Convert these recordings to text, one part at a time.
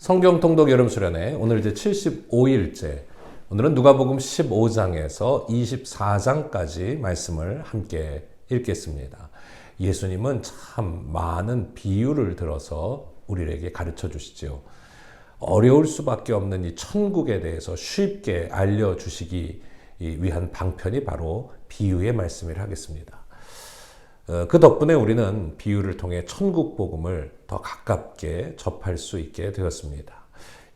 성경 통독 여름 수련회 오늘 이제 75일째. 오늘은 누가복음 15장에서 24장까지 말씀을 함께 읽겠습니다. 예수님은 참 많은 비유를 들어서 우리에게 가르쳐 주시죠. 어려울 수밖에 없는 이 천국에 대해서 쉽게 알려주시기 위한 방편이 바로 비유의 말씀을 하겠습니다. 그 덕분에 우리는 비유를 통해 천국 복음을 더 가깝게 접할 수 있게 되었습니다.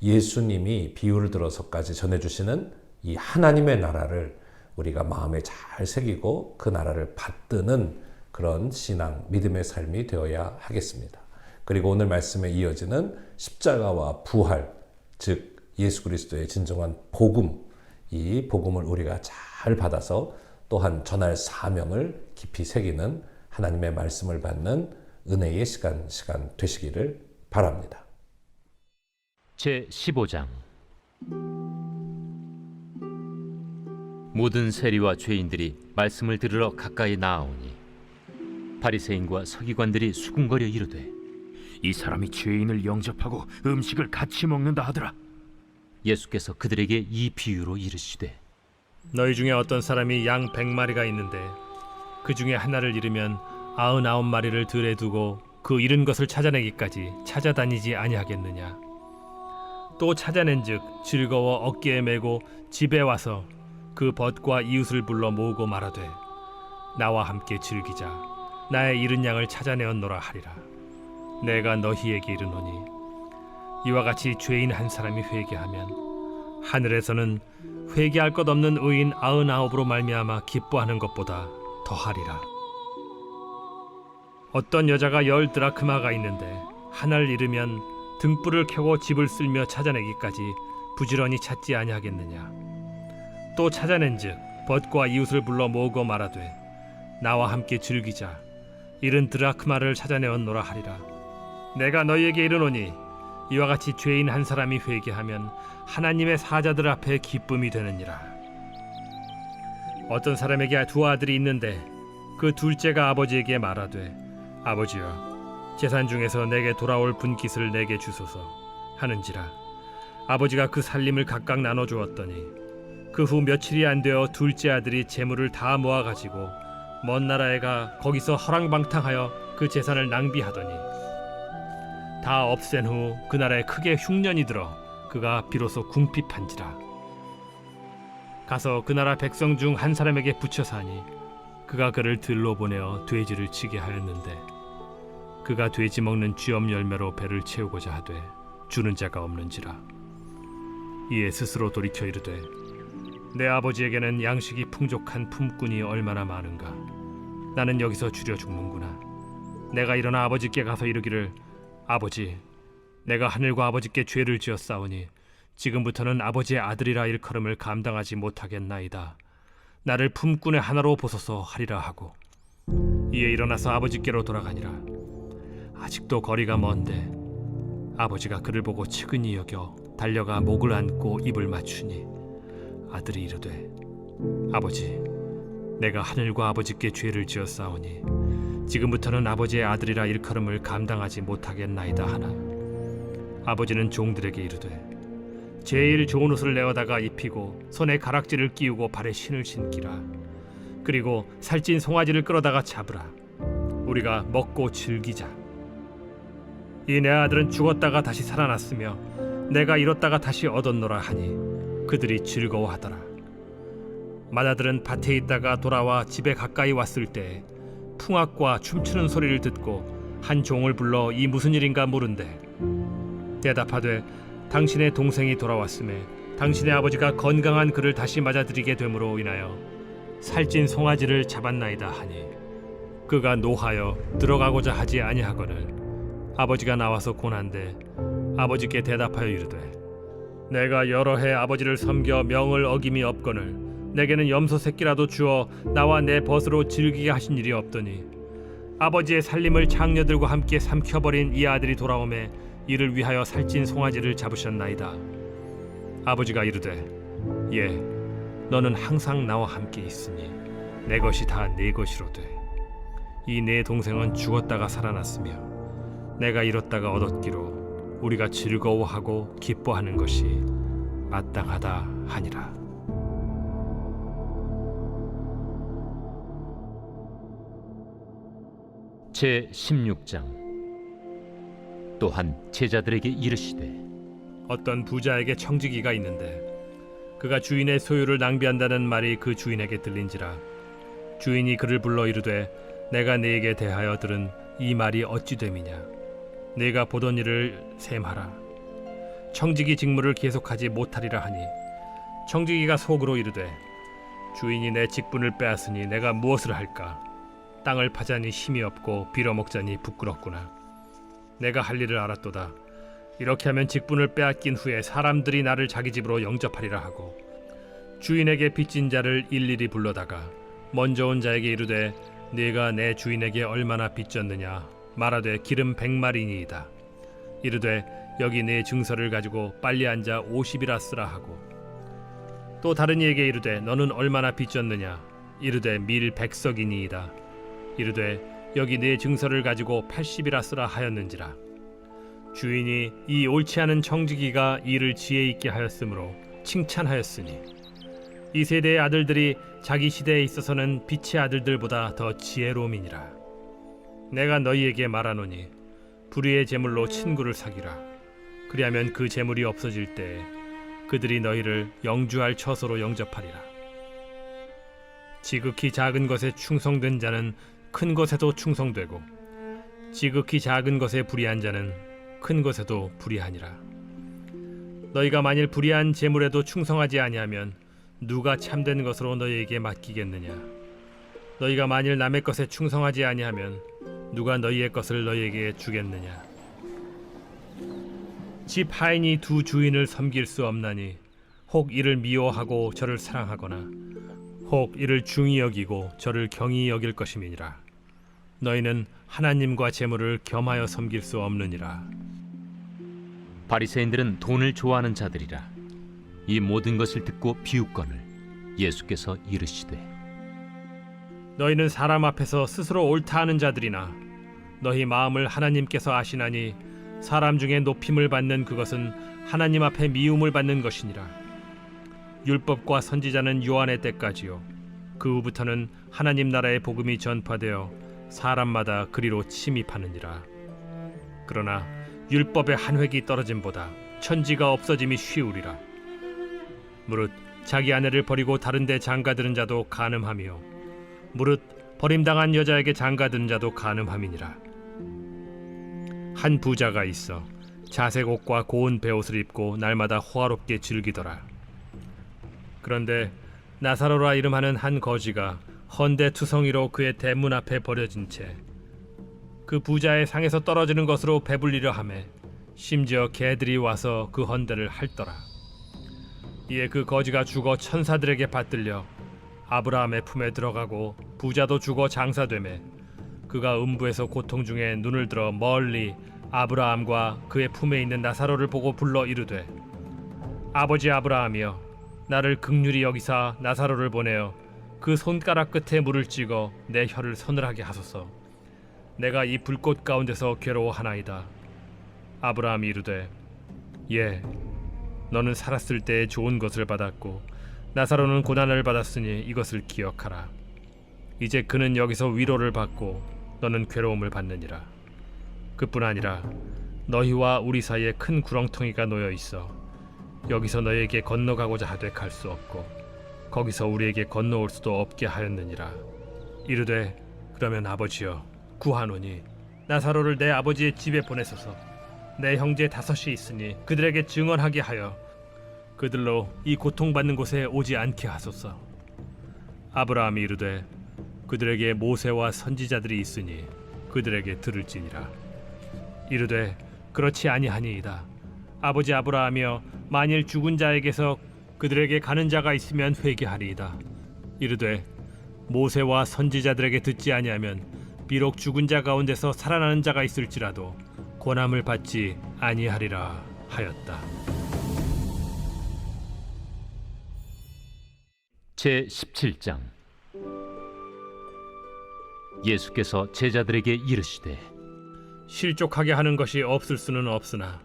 예수님이 비유를 들어서까지 전해주시는 이 하나님의 나라를 우리가 마음에 잘 새기고 그 나라를 받드는 그런 신앙, 믿음의 삶이 되어야 하겠습니다. 그리고 오늘 말씀에 이어지는 십자가와 부활, 즉 예수 그리스도의 진정한 복음, 이 복음을 우리가 잘 받아서 또한 전할 사명을 깊이 새기는 하나님의 말씀을 받는 은혜의 시간 되시기를 바랍니다. 제15장. 모든 세리와 죄인들이 말씀을 들으러 가까이 나아오니 바리새인과 서기관들이 수군거려 이르되, 이 사람이 죄인을 영접하고 음식을 같이 먹는다 하더라. 예수께서 그들에게 이 비유로 이르시되, 너희 중에 어떤 사람이 양 100마리가 있는데 그 중에 하나를 잃으면 99마리를 들에 두고 그 잃은 것을 찾아내기까지 찾아다니지 아니하겠느냐. 또 찾아낸즉 즐거워 어깨에 메고 집에 와서 그 벗과 이웃을 불러 모으고 말하되, 나와 함께 즐기자. 나의 잃은 양을 찾아내었노라 하리라. 내가 너희에게 이르노니 이와 같이 죄인 한 사람이 회개하면 하늘에서는 회개할 것 없는 의인 99으로 말미암아 기뻐하는 것보다 더하리라. 어떤 여자가 10 드라크마가 있는데 하나를 잃으면 등불을 켜고 집을 쓸며 찾아내기까지 부지런히 찾지 아니하겠느냐. 또 찾아낸즉 벗과 이웃을 불러 모으고 말하되, 나와 함께 즐기자. 잃은 드라크마를 찾아내었노라 하리라. 내가 너희에게 이르노니 이와 같이 죄인 한 사람이 회개하면 하나님의 사자들 앞에 기쁨이 되느니라. 어떤 사람에게 2 아들이 있는데 그 둘째가 아버지에게 말하되, 아버지여, 재산 중에서 내게 돌아올 분깃을 내게 주소서 하는지라. 아버지가 그 살림을 각각 나눠주었더니 그 후 며칠이 안 되어 둘째 아들이 재물을 다 모아가지고 먼 나라에 가 거기서 허랑방탕하여 그 재산을 낭비하더니 다 없앤 후 그 나라에 크게 흉년이 들어 그가 비로소 궁핍한지라. 가서 그 나라 백성 중 한 사람에게 붙여 사니 그가 그를 들로 보내어 돼지를 치게 하였는데 그가 돼지 먹는 쥐엄 열매로 배를 채우고자 하되 주는 자가 없는지라. 이에 스스로 돌이켜 이르되, 내 아버지에게는 양식이 풍족한 품꾼이 얼마나 많은가. 나는 여기서 줄여 죽는구나. 내가 일어나 아버지께 가서 이르기를, 아버지, 내가 하늘과 아버지께 죄를 지었사오니 지금부터는 아버지의 아들이라 일컬음을 감당하지 못하겠나이다. 나를 품꾼의 하나로 보소서 하리라 하고, 이에 일어나서 아버지께로 돌아가니라. 아직도 거리가 먼데 아버지가 그를 보고 측은히 여겨 달려가 목을 안고 입을 맞추니 아들이 이르되, 아버지, 내가 하늘과 아버지께 죄를 지었사오니 지금부터는 아버지의 아들이라 일컬음을 감당하지 못하겠나이다 하나. 아버지는 종들에게 이르되, 제일 좋은 옷을 내어다가 입히고 손에 가락지를 끼우고 발에 신을 신기라. 그리고 살찐 송아지를 끌어다가 잡으라. 우리가 먹고 즐기자. 이 내 아들은 죽었다가 다시 살아났으며 내가 잃었다가 다시 얻었노라 하니 그들이 즐거워하더라. 맏아들은 밭에 있다가 돌아와 집에 가까이 왔을 때 풍악과 춤추는 소리를 듣고 한 종을 불러 이 무슨 일인가 물은데, 대답하되, 당신의 동생이 돌아왔음에 당신의 아버지가 건강한 그를 다시 맞아들이게 됨으로 인하여 살찐 송아지를 잡았나이다 하니, 그가 노하여 들어가고자 하지 아니하거늘 아버지가 나와서 고난데 아버지께 대답하여 이르되, 내가 여러 해 아버지를 섬겨 명을 어김이 없거늘 내게는 염소 새끼라도 주어 나와 내 벗으로 즐기게 하신 일이 없더니 아버지의 살림을 장녀들과 함께 삼켜버린 이 아들이 돌아오매 이를 위하여 살찐 송아지를 잡으셨나이다. 아버지가 이르되, 예, 너는 항상 나와 함께 있으니 내 것이 다 네 것이로되 이 내 동생은 죽었다가 살아났으며 내가 잃었다가 얻었기로 우리가 즐거워하고 기뻐하는 것이 마땅하다 하니라. 제 16장. 또한 제자들에게 이르시되 어떤 부자에게 청지기가 있는데 그가 주인의 소유를 낭비한다는 말이 그 주인에게 들린지라. 주인이 그를 불러 이르되 내가 네게 대하여 들은 이 말이 어찌 됨이냐. 네가 보던 일을 셈하라. 청지기 직무를 계속하지 못하리라 하니 청지기가 속으로 이르되 주인이 내 직분을 빼앗으니 내가 무엇을 할까. 땅을 파자니 힘이 없고 빌어먹자니 부끄럽구나. 내가 할 일을 알았도다. 이렇게 하면 직분을 빼앗긴 후에 사람들이 나를 자기 집으로 영접하리라 하고 주인에게 빚진 자를 일일이 불러다가 먼저 온 자에게 이르되 네가 내 주인에게 얼마나 빚졌느냐 말하되 기름 100마리니이다. 이르되 여기 네 증서를 가지고 빨리 앉아 50이라 쓰라 하고 또 다른 이에게 이르되 너는 얼마나 빚졌느냐 이르되 밀 100석이니이다. 이르되 여기 네 증서를 가지고 80이라 쓰라 하였는지라. 주인이 이 옳지 않은 청지기가 일을 지혜 있게 하였으므로 칭찬하였으니 이 세대의 아들들이 자기 시대에 있어서는 빛의 아들들보다 더 지혜로움이니라. 내가 너희에게 말하노니 불의의 재물로 친구를 사귀라. 그리하면 그 재물이 없어질 때에 그들이 너희를 영주할 처소로 영접하리라. 지극히 작은 것에 충성된 자는 큰 것에도 충성되고 지극히 작은 것에 불의한 자는 큰 것에도 불의하니라. 너희가 만일 불의한 재물에도 충성하지 아니하면 누가 참된 것으로 너희에게 맡기겠느냐. 너희가 만일 남의 것에 충성하지 아니하면 누가 너희의 것을 너희에게 주겠느냐. 집 하인이 두 주인을 섬길 수 없나니 혹 이를 미워하고 저를 사랑하거나 혹 이를 중히 여기고 저를 경히 여길 것임이니라. 너희는 하나님과 재물을 겸하여 섬길 수 없느니라. 바리새인들은 돈을 좋아하는 자들이라. 이 모든 것을 듣고 비웃거늘 예수께서 이르시되 너희는 사람 앞에서 스스로 옳다 하는 자들이나 너희 마음을 하나님께서 아시나니 사람 중에 높임을 받는 그것은 하나님 앞에 미움을 받는 것이니라. 율법과 선지자는 요한의 때까지요 그 후부터는 하나님 나라의 복음이 전파되어 사람마다 그리로 침입하느니라. 그러나 율법의 한 획이 떨어짐보다 천지가 없어짐이 쉬우리라. 무릇 자기 아내를 버리고 다른 데 장가드는 자도 간음하며 무릇 버림당한 여자에게 장가드는 자도 간음함이니라. 한 부자가 있어 자색 옷과 고운 베옷을 입고 날마다 호화롭게 즐기더라. 그런데 나사로라 이름하는 한 거지가 헌데 투성이로 그의 대문 앞에 버려진 채 그 부자의 상에서 떨어지는 것으로 배불리려 하매 심지어 개들이 와서 그 헌데를 핥더라. 이에 그 거지가 죽어 천사들에게 받들려 아브라함의 품에 들어가고 부자도 죽어 장사되매 그가 음부에서 고통 중에 눈을 들어 멀리 아브라함과 그의 품에 있는 나사로를 보고 불러 이르되 아버지 아브라함이여 나를 긍휼히 여기사 나사로를 보내어 그 손가락 끝에 물을 찍어 내 혀를 서늘하게 하소서. 내가 이 불꽃 가운데서 괴로워하나이다. 아브라함이 이르되 예 너는 살았을 때에 좋은 것을 받았고 나사로는 고난을 받았으니 이것을 기억하라. 이제 그는 여기서 위로를 받고 너는 괴로움을 받느니라. 그뿐 아니라 너희와 우리 사이에 큰 구렁텅이가 놓여 있어 여기서 너희에게 건너가고자 하되 갈 수 없고 거기서 우리에게 건너올 수도 없게 하였느니라. 이르되 그러면 아버지여 구하노니 나사로를 내 아버지의 집에 보내소서. 내 형제 5이 있으니 그들에게 증언하게 하여 그들로 이 고통받는 곳에 오지 않게 하소서. 아브라함이 이르되 그들에게 모세와 선지자들이 있으니 그들에게 들을지니라. 이르되 그렇지 아니하니이다. 아버지 아브라함이여 만일 죽은 자에게서 그들에게 가는 자가 있으면 회개하리이다. 이르되 모세와 선지자들에게 듣지 아니하면 비록 죽은 자 가운데서 살아나는 자가 있을지라도 권함을 받지 아니하리라 하였다. 제 17장. 예수께서 제자들에게 이르시되 실족하게 하는 것이 없을 수는 없으나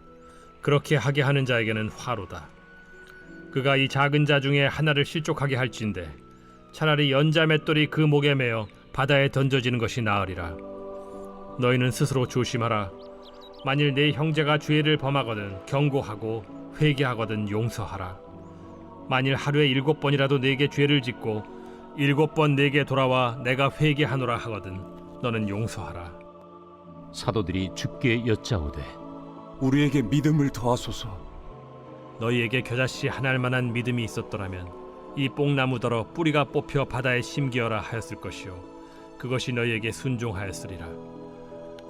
그렇게 하게 하는 자에게는 화로다. 그가 이 작은 자 중에 하나를 실족하게 할진대 차라리 연자 맷돌이 그 목에 매어 바다에 던져지는 것이 나으리라. 너희는 스스로 조심하라. 만일 네 형제가 죄를 범하거든 경고하고 회개하거든 용서하라. 만일 하루에 7번이라도 네게 죄를 짓고 7번 네게 돌아와 내가 회개하노라 하거든 너는 용서하라. 사도들이 주께 여짜오되 우리에게 믿음을 더하소서. 너희에게 겨자씨 하나할 만한 믿음이 있었더라면 이 뽕나무더러 뿌리가 뽑혀 바다에 심기어라 하였을 것이요 그것이 너희에게 순종하였으리라.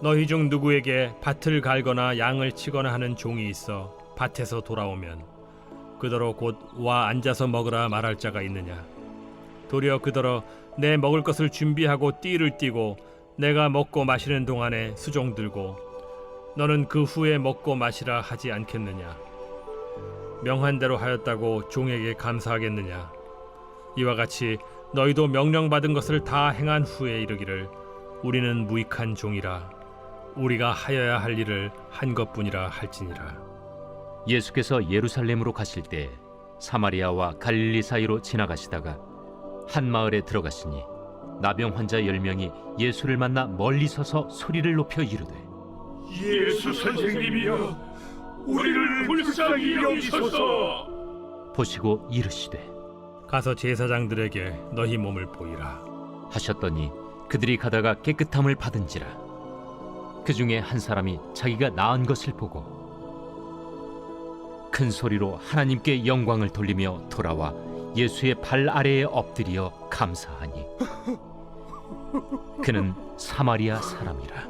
너희 중 누구에게 밭을 갈거나 양을 치거나 하는 종이 있어 밭에서 돌아오면 그더러 곧 와 앉아서 먹으라 말할 자가 있느냐? 도리어 그더러 내 먹을 것을 준비하고 띠를 띠고 내가 먹고 마시는 동안에 수종 들고 너는 그 후에 먹고 마시라 하지 않겠느냐? 명한 대로 하였다고 종에게 감사하겠느냐? 이와 같이 너희도 명령받은 것을 다 행한 후에 이르기를 우리는 무익한 종이라 우리가 하여야 할 일을 한 것뿐이라 할지니라. 예수께서 예루살렘으로 가실 때 사마리아와 갈릴리 사이로 지나가시다가 한 마을에 들어가시니 나병 환자 10명이 예수를 만나 멀리 서서 소리를 높여 이르되 예수 선생님이여, 우리를 불쌍히 여기소서. 보시고 이르시되 가서 제사장들에게 너희 몸을 보이라. 하셨더니 그들이 가다가 깨끗함을 받은지라. 그 중에 한 사람이 자기가 나은 것을 보고 큰 소리로 하나님께 영광을 돌리며 돌아와 예수의 발 아래에 엎드려 감사하니 그는 사마리아 사람이라.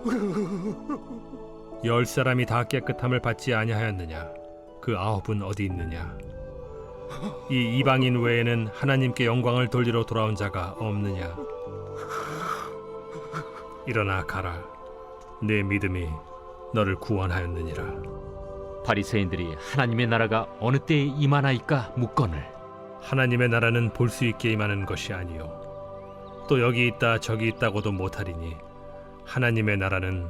10사람이 다 깨끗함을 받지 아니하였느냐? 그 9은 어디 있느냐? 이 이방인 외에는 하나님께 영광을 돌리러 돌아온 자가 없느냐? 일어나 가라. 내 믿음이 너를 구원하였느니라. 바리새인들이 하나님의 나라가 어느 때에 임하나이까 묻거늘 하나님의 나라는 볼 수 있게 임하는 것이 아니요 또 여기 있다 저기 있다고도 못하리니 하나님의 나라는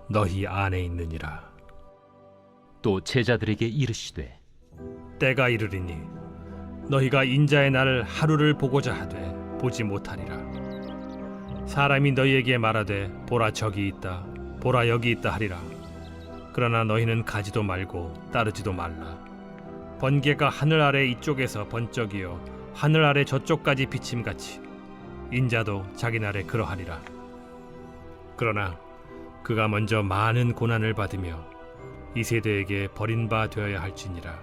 너희 안에 있느니라. 또 제자들에게 이르시되 때가 이르리니 너희가 인자의 날을 하루를 보고자 하되 보지 못하리라. 사람이 너희에게 말하되 보라 저기 있다 보라 여기 있다 하리라. 그러나 너희는 가지도 말고 따르지도 말라. 번개가 하늘 아래 이쪽에서 번쩍이어 하늘 아래 저쪽까지 비침같이 인자도 자기 날에 그러하리라. 그러나 그가 먼저 많은 고난을 받으며 이 세대에게 버린 바 되어야 할지니라.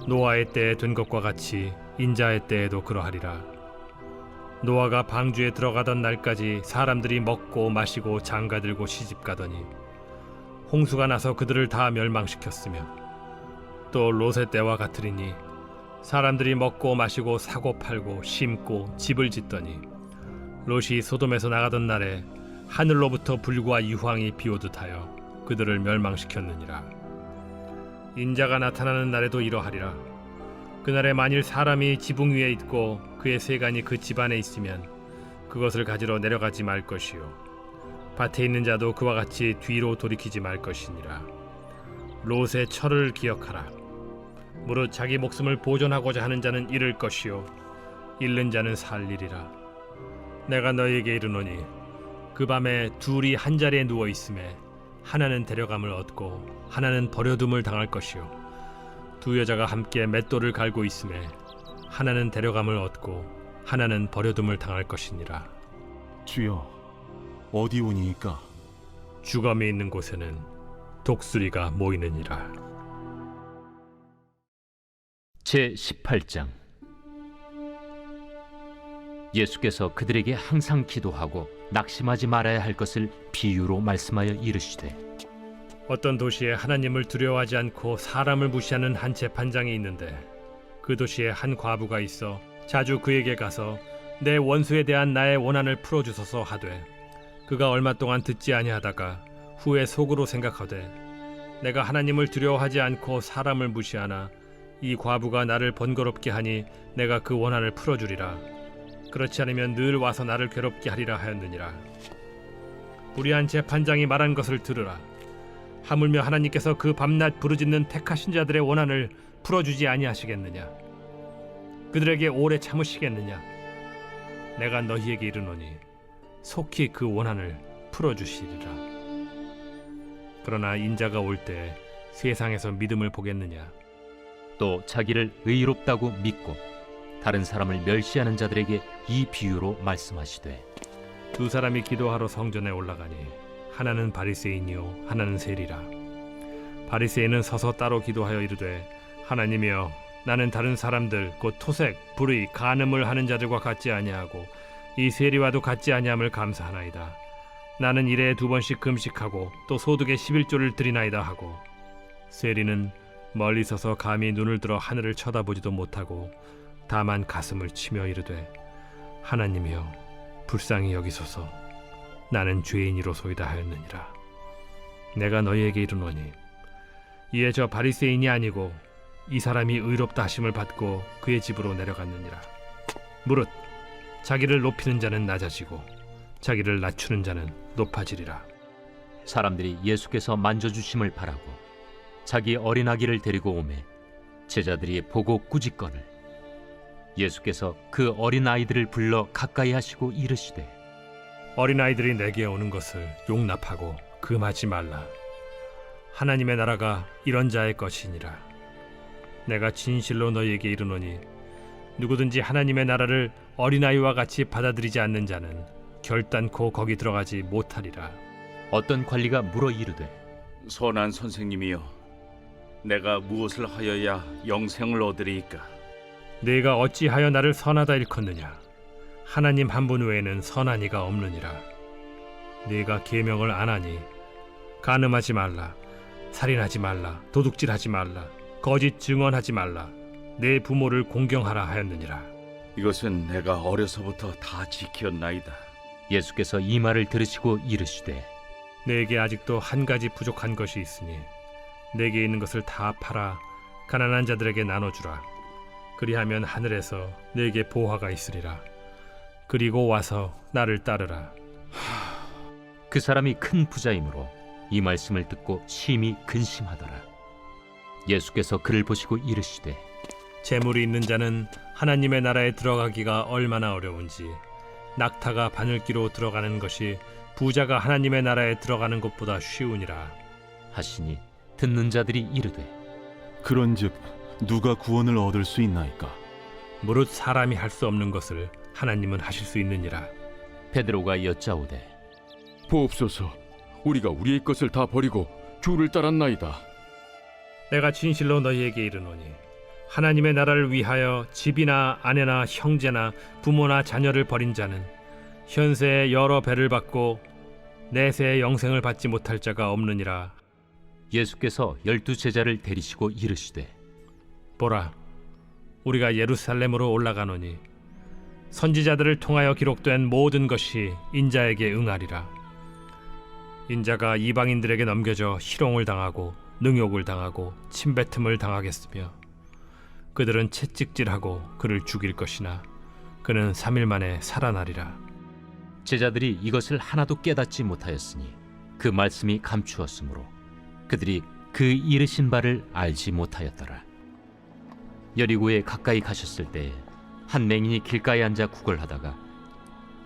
노아의 때에 된 것과 같이 인자의 때에도 그러하리라. 노아가 방주에 들어가던 날까지 사람들이 먹고 마시고 장가들고 시집가더니 홍수가 나서 그들을 다 멸망시켰으며 또 롯의 때와 같으리니 사람들이 먹고 마시고 사고 팔고 심고 집을 짓더니 롯이 소돔에서 나가던 날에 하늘로부터 불과 유황이 비오듯 하여 그들을 멸망시켰느니라. 인자가 나타나는 날에도 이러하리라. 그날에 만일 사람이 지붕 위에 있고 그의 세간이 그 집안에 있으면 그것을 가지러 내려가지 말 것이요 밭에 있는 자도 그와 같이 뒤로 돌이키지 말 것이니라. 롯의 철을 기억하라. 무릇 자기 목숨을 보존하고자 하는 자는 잃을 것이요 잃는 자는 살리리라. 내가 너희에게 이르노니 그 밤에 둘이 한 자리에 누워 있음에 하나는 데려감을 얻고 하나는 버려둠을 당할 것이요 두 여자가 함께 맷돌을 갈고 있음에 하나는 데려감을 얻고 하나는 버려둠을 당할 것이니라. 주여, 어디 오니이까? 주검이 있는 곳에는 독수리가 모이느니라. 제18장. 예수께서 그들에게 항상 기도하고 낙심하지 말아야 할 것을 비유로 말씀하여 이르시되 어떤 도시에 하나님을 두려워하지 않고 사람을 무시하는 한 재판장이 있는데 그 도시에 한 과부가 있어 자주 그에게 가서 내 원수에 대한 나의 원한을 풀어주소서 하되 그가 얼마 동안 듣지 아니하다가 후에 속으로 생각하되 내가 하나님을 두려워하지 않고 사람을 무시하나 이 과부가 나를 번거롭게 하니 내가 그 원한을 풀어주리라. 그렇지 않으면 늘 와서 나를 괴롭게 하리라 하였느니라. 불의한 재판장이 말한 것을 들으라. 하물며 하나님께서 그 밤낮 부르짖는 택하신 자들의 원한을 풀어주지 아니하시겠느냐? 그들에게 오래 참으시겠느냐? 내가 너희에게 이르노니 속히 그 원한을 풀어주시리라. 그러나 인자가 올 때 세상에서 믿음을 보겠느냐? 또 자기를 의롭다고 믿고 다른 사람을 멸시하는 자들에게 이 비유로 말씀하시되 두 사람이 기도하러 성전에 올라가니 하나는 바리새인이요 하나는 세리라. 바리새인은 서서 따로 기도하여 이르되 하나님이여, 나는 다른 사람들 곧 토색, 불의, 간음을 하는 자들과 같지 아니하고 이 세리와도 같지 아니함을 감사하나이다. 나는 일에 2번씩 금식하고 또 소득의 11조를 드리나이다 하고, 세리는 멀리 서서 감히 눈을 들어 하늘을 쳐다보지도 못하고 다만 가슴을 치며 이르되 하나님이여, 불쌍히 여기소서. 나는 죄인이로소이다 하였느니라. 내가 너희에게 이르노니 이에 저 바리새인이 아니고 이 사람이 의롭다 하심을 받고 그의 집으로 내려갔느니라. 무릇 자기를 높이는 자는 낮아지고 자기를 낮추는 자는 높아지리라. 사람들이 예수께서 만져주심을 바라고 자기 어린아기를 데리고 오매 제자들이 보고 꾸짖거늘 예수께서 그 어린아이들을 불러 가까이 하시고 이르시되 어린아이들이 내게 오는 것을 용납하고 금하지 말라. 하나님의 나라가 이런 자의 것이니라. 내가 진실로 너희에게 이르노니 누구든지 하나님의 나라를 어린아이와 같이 받아들이지 않는 자는 결단코 거기 들어가지 못하리라. 어떤 관리가 물어 이르되 선한 선생님이여, 내가 무엇을 하여야 영생을 얻으리이까? 네가 어찌하여 나를 선하다 일컫느냐? 하나님 한 분 외에는 선한 이가 없느니라. 네가 계명을 안 하니 간음하지 말라, 살인하지 말라, 도둑질하지 말라, 거짓 증언하지 말라, 내 부모를 공경하라 하였느니라. 이것은 내가 어려서부터 다 지켰나이다. 예수께서 이 말을 들으시고 이르시되 내게 아직도 한 가지 부족한 것이 있으니 내게 있는 것을 다 팔아 가난한 자들에게 나눠주라. 그리하면 하늘에서 내게 보화가 있으리라. 그리고 와서 나를 따르라. 그 사람이 큰 부자이므로 이 말씀을 듣고 심히 근심하더라. 예수께서 그를 보시고 이르시되 재물이 있는 자는 하나님의 나라에 들어가기가 얼마나 어려운지, 낙타가 바늘기로 들어가는 것이 부자가 하나님의 나라에 들어가는 것보다 쉬우니라 하시니 듣는 자들이 이르되 그런즉 누가 구원을 얻을 수 있나이까? 무릇 사람이 할 수 없는 것을 하나님은 하실 수 있느니라. 베드로가 여짜오되 보옵소서, 우리가 우리의 것을 다 버리고 주를 따랐나이다. 내가 진실로 너희에게 이르노니 하나님의 나라를 위하여 집이나 아내나 형제나 부모나 자녀를 버린 자는 현세에 여러 배를 받고 내세에 영생을 받지 못할 자가 없느니라. 예수께서 12 제자를 데리시고 이르시되 보라, 우리가 예루살렘으로 올라가노니 선지자들을 통하여 기록된 모든 것이 인자에게 응하리라. 인자가 이방인들에게 넘겨져 희롱을 당하고 능욕을 당하고 침뱉음을 당하겠으며 그들은 채찍질하고 그를 죽일 것이나 그는 3일 만에 살아나리라. 제자들이 이것을 하나도 깨닫지 못하였으니 그 말씀이 감추었으므로 그들이 그 이르신 바를 알지 못하였더라. 여리고에 가까이 가셨을 때 한 맹인이 길가에 앉아 구걸하다가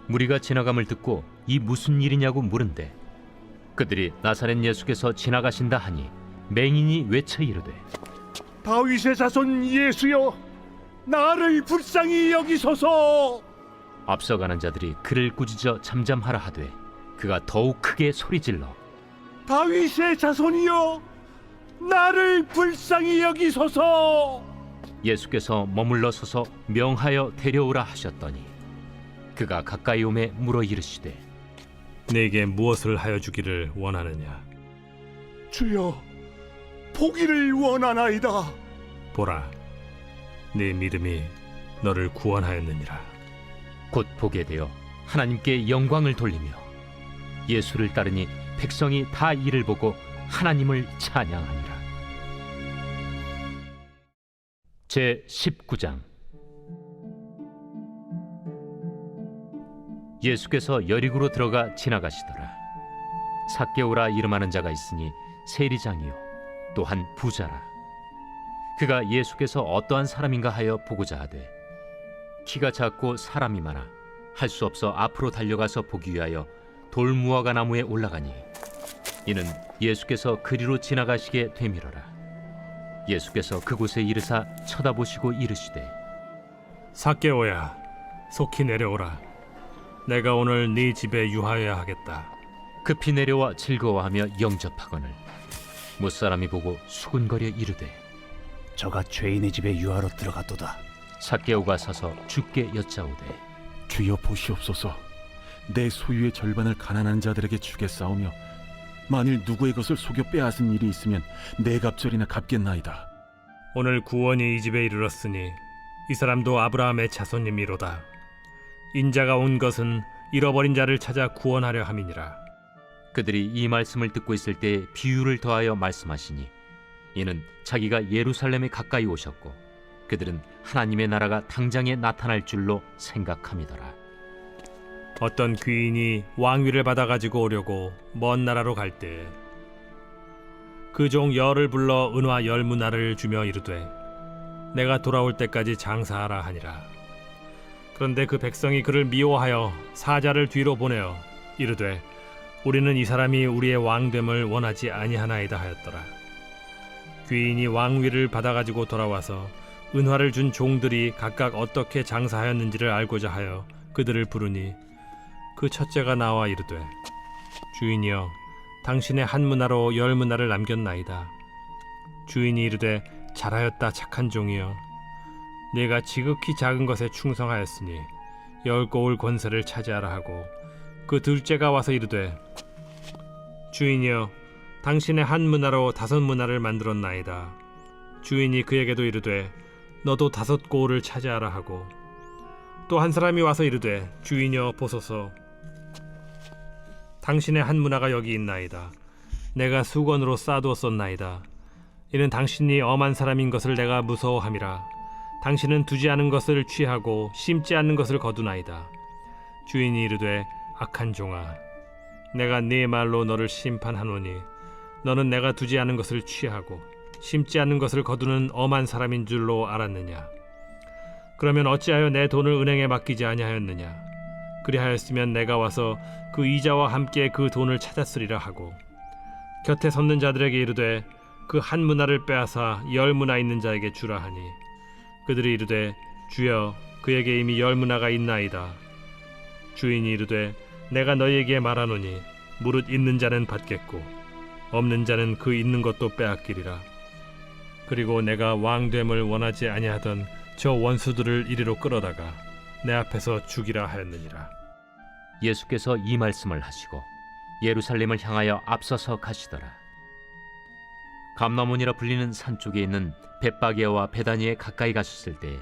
무리가 지나감을 듣고 이 무슨 일이냐고 물은데 그들이 나사렛 예수께서 지나가신다 하니 맹인이 외쳐 이르되 다윗의 자손 예수여, 나를 불쌍히 여기소서. 앞서가는 자들이 그를 꾸짖어 잠잠하라 하되 그가 더욱 크게 소리질러 다윗의 자손이여, 나를 불쌍히 여기소서. 예수께서 머물러 서서 명하여 데려오라 하셨더니 그가 가까이 오매 물어 이르시되 내게 무엇을 하여 주기를 원하느냐? 주여, 보기를 원하나이다. 보라, 네 믿음이 너를 구원하였느니라. 곧 보게 되어 하나님께 영광을 돌리며 예수를 따르니 백성이 다 이를 보고 하나님을 찬양하니라. 제 19장. 예수께서 여리고로 들어가 지나가시더라. 삭개오라 이름하는 자가 있으니 세리장이요 또한 부자라. 그가 예수께서 어떠한 사람인가 하여 보고자 하되 키가 작고 사람이 많아 할 수 없어 앞으로 달려가서 보기 위하여 돌무화과 나무에 올라가니 이는 예수께서 그리로 지나가시게 되밀어라. 예수께서 그곳에 이르사 쳐다보시고 이르시되 삭개오야, 속히 내려오라. 내가 오늘 네 집에 유하여야 하겠다. 급히 내려와 즐거워하며 영접하거늘 못사람이 보고 수군거려 이르되 저가 죄인의 집에 유하러 들어갔도다. 삭개오가 서서 주께 여짜오되 주여 보시옵소서. 내 소유의 절반을 가난한 자들에게 주겠사오며 만일 누구의 것을 속여 빼앗은 일이 있으면 네 갑절이나 갚겠나이다. 오늘 구원이 이 집에 이르렀으니 이 사람도 아브라함의 자손님이로다. 인자가 온 것은 잃어버린 자를 찾아 구원하려 함이니라. 그들이 이 말씀을 듣고 있을 때 비유를 더하여 말씀하시니 이는 자기가 예루살렘에 가까이 오셨고 그들은 하나님의 나라가 당장에 나타날 줄로 생각함이더라. 어떤 귀인이 왕위를 받아 가지고 오려고 먼 나라로 갈 때 그 종 열을 불러 은화 10문화를 주며 이르되 내가 돌아올 때까지 장사하라 하니라. 그런데 그 백성이 그를 미워하여 사자를 뒤로 보내어 이르되 우리는 이 사람이 우리의 왕됨을 원하지 아니하나이다 하였더라. 귀인이 왕위를 받아 가지고 돌아와서 은화를 준 종들이 각각 어떻게 장사하였는지를 알고자 하여 그들을 부르니 그 첫째가 나와 이르되 주인이여 당신의 한 문화로 10문화를 남겼나이다. 주인이 이르되 잘하였다 착한 종이여 네가 지극히 작은 것에 충성하였으니 10고을 권세를 차지하라 하고 그 둘째가 와서 이르되 주인이여 당신의 한 문화로 5문화를 만들었나이다. 주인이 그에게도 이르되 너도 5고을을 차지하라 하고 또 한 사람이 와서 이르되 주인이여 보소서 당신의 한 문화가 여기 있나이다. 내가 수건으로 싸두었었나이다. 이는 당신이 엄한 사람인 것을 내가 무서워함이라. 당신은 두지 않은 것을 취하고 심지 않는 것을 거두나이다. 주인이 이르되 악한 종아 내가 네 말로 너를 심판하노니 너는 내가 두지 않은 것을 취하고 심지 않는 것을 거두는 엄한 사람인 줄로 알았느냐? 그러면 어찌하여 내 돈을 은행에 맡기지 아니하였느냐? 그리하였으면 내가 와서 그 이자와 함께 그 돈을 찾았으리라 하고 곁에 섰는 자들에게 이르되 그 한 문화를 빼앗아 10문화 있는 자에게 주라 하니 그들이 이르되 주여 그에게 이미 10문화가 있나이다. 주인이 이르되 내가 너희에게 말하노니 무릇 있는 자는 받겠고 없는 자는 그 있는 것도 빼앗기리라. 그리고 내가 왕됨을 원하지 아니하던 저 원수들을 이리로 끌어다가 내 앞에서 죽이라 하였느니라. 예수께서 이 말씀을 하시고 예루살렘을 향하여 앞서서 가시더라. 감나몬이라 불리는 산 쪽에 있는 벳바게와 베다니에 가까이 가셨을 때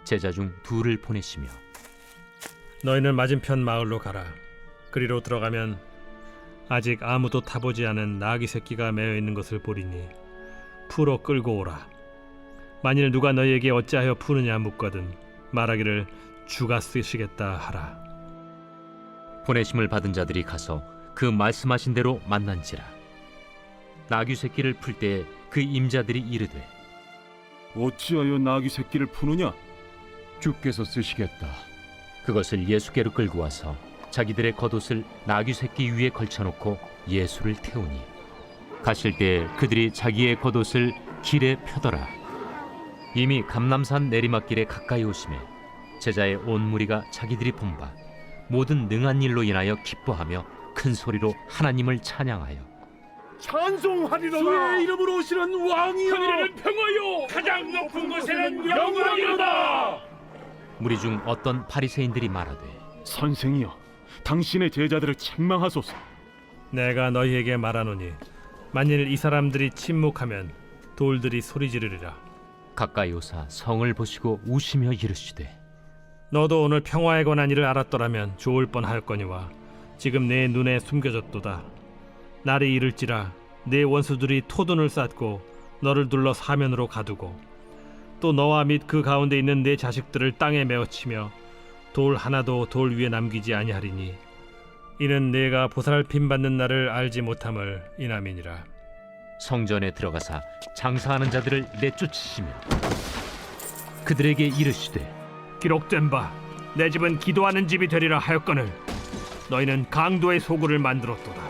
제자 중 둘을 보내시며 너희는 맞은편 마을로 가라. 그리로 들어가면 아직 아무도 타보지 않은 나귀 새끼가 매어 있는 것을 보리니 풀어 끌고 오라. 만일 누가 너희에게 어찌하여 푸느냐 묻거든 말하기를 주가 쓰시겠다 하라. 보내심을 받은 자들이 가서 그 말씀하신 대로 만난지라. 나귀 새끼를 풀 때 그 임자들이 이르되 어찌하여 나귀 새끼를 푸느냐? 주께서 쓰시겠다. 그것을 예수께로 끌고 와서 자기들의 겉옷을 나귀 새끼 위에 걸쳐놓고 예수를 태우니 가실 때 그들이 자기의 겉옷을 길에 펴더라. 이미 감람산 내리막길에 가까이 오심에 제자의 온 무리가 자기들이 본 바 모든 능한 일로 인하여 기뻐하며 큰 소리로 하나님을 찬양하여 찬송하리로다. 주의 이름으로 오시는 왕이여. 하늘에는 평화요. 가장 높은 곳에는 영광이로다. 무리 중 어떤 바리새인들이 말하되 선생이여 당신의 제자들을 책망하소서. 내가 너희에게 말하노니 만일 이 사람들이 침묵하면 돌들이 소리 지르리라. 가까이 오사 성을 보시고 우시며 이르시되 너도 오늘 평화에 관한 일을 알았더라면 좋을 뻔하였거니와 지금 내 눈에 숨겨졌도다. 날이 이를지라 내 원수들이 토둔을 쌓고 너를 둘러 사면으로 가두고 또 너와 및 그 가운데 있는 내 자식들을 땅에 메어치며 돌 하나도 돌 위에 남기지 아니하리니 이는 내가 보살핌 받는 날을 알지 못함을 인함이니라. 성전에 들어가사 장사하는 자들을 내쫓으시며 그들에게 이르시되 기록된 바 내 집은 기도하는 집이 되리라 하였거늘 너희는 강도의 소굴을 만들었도다.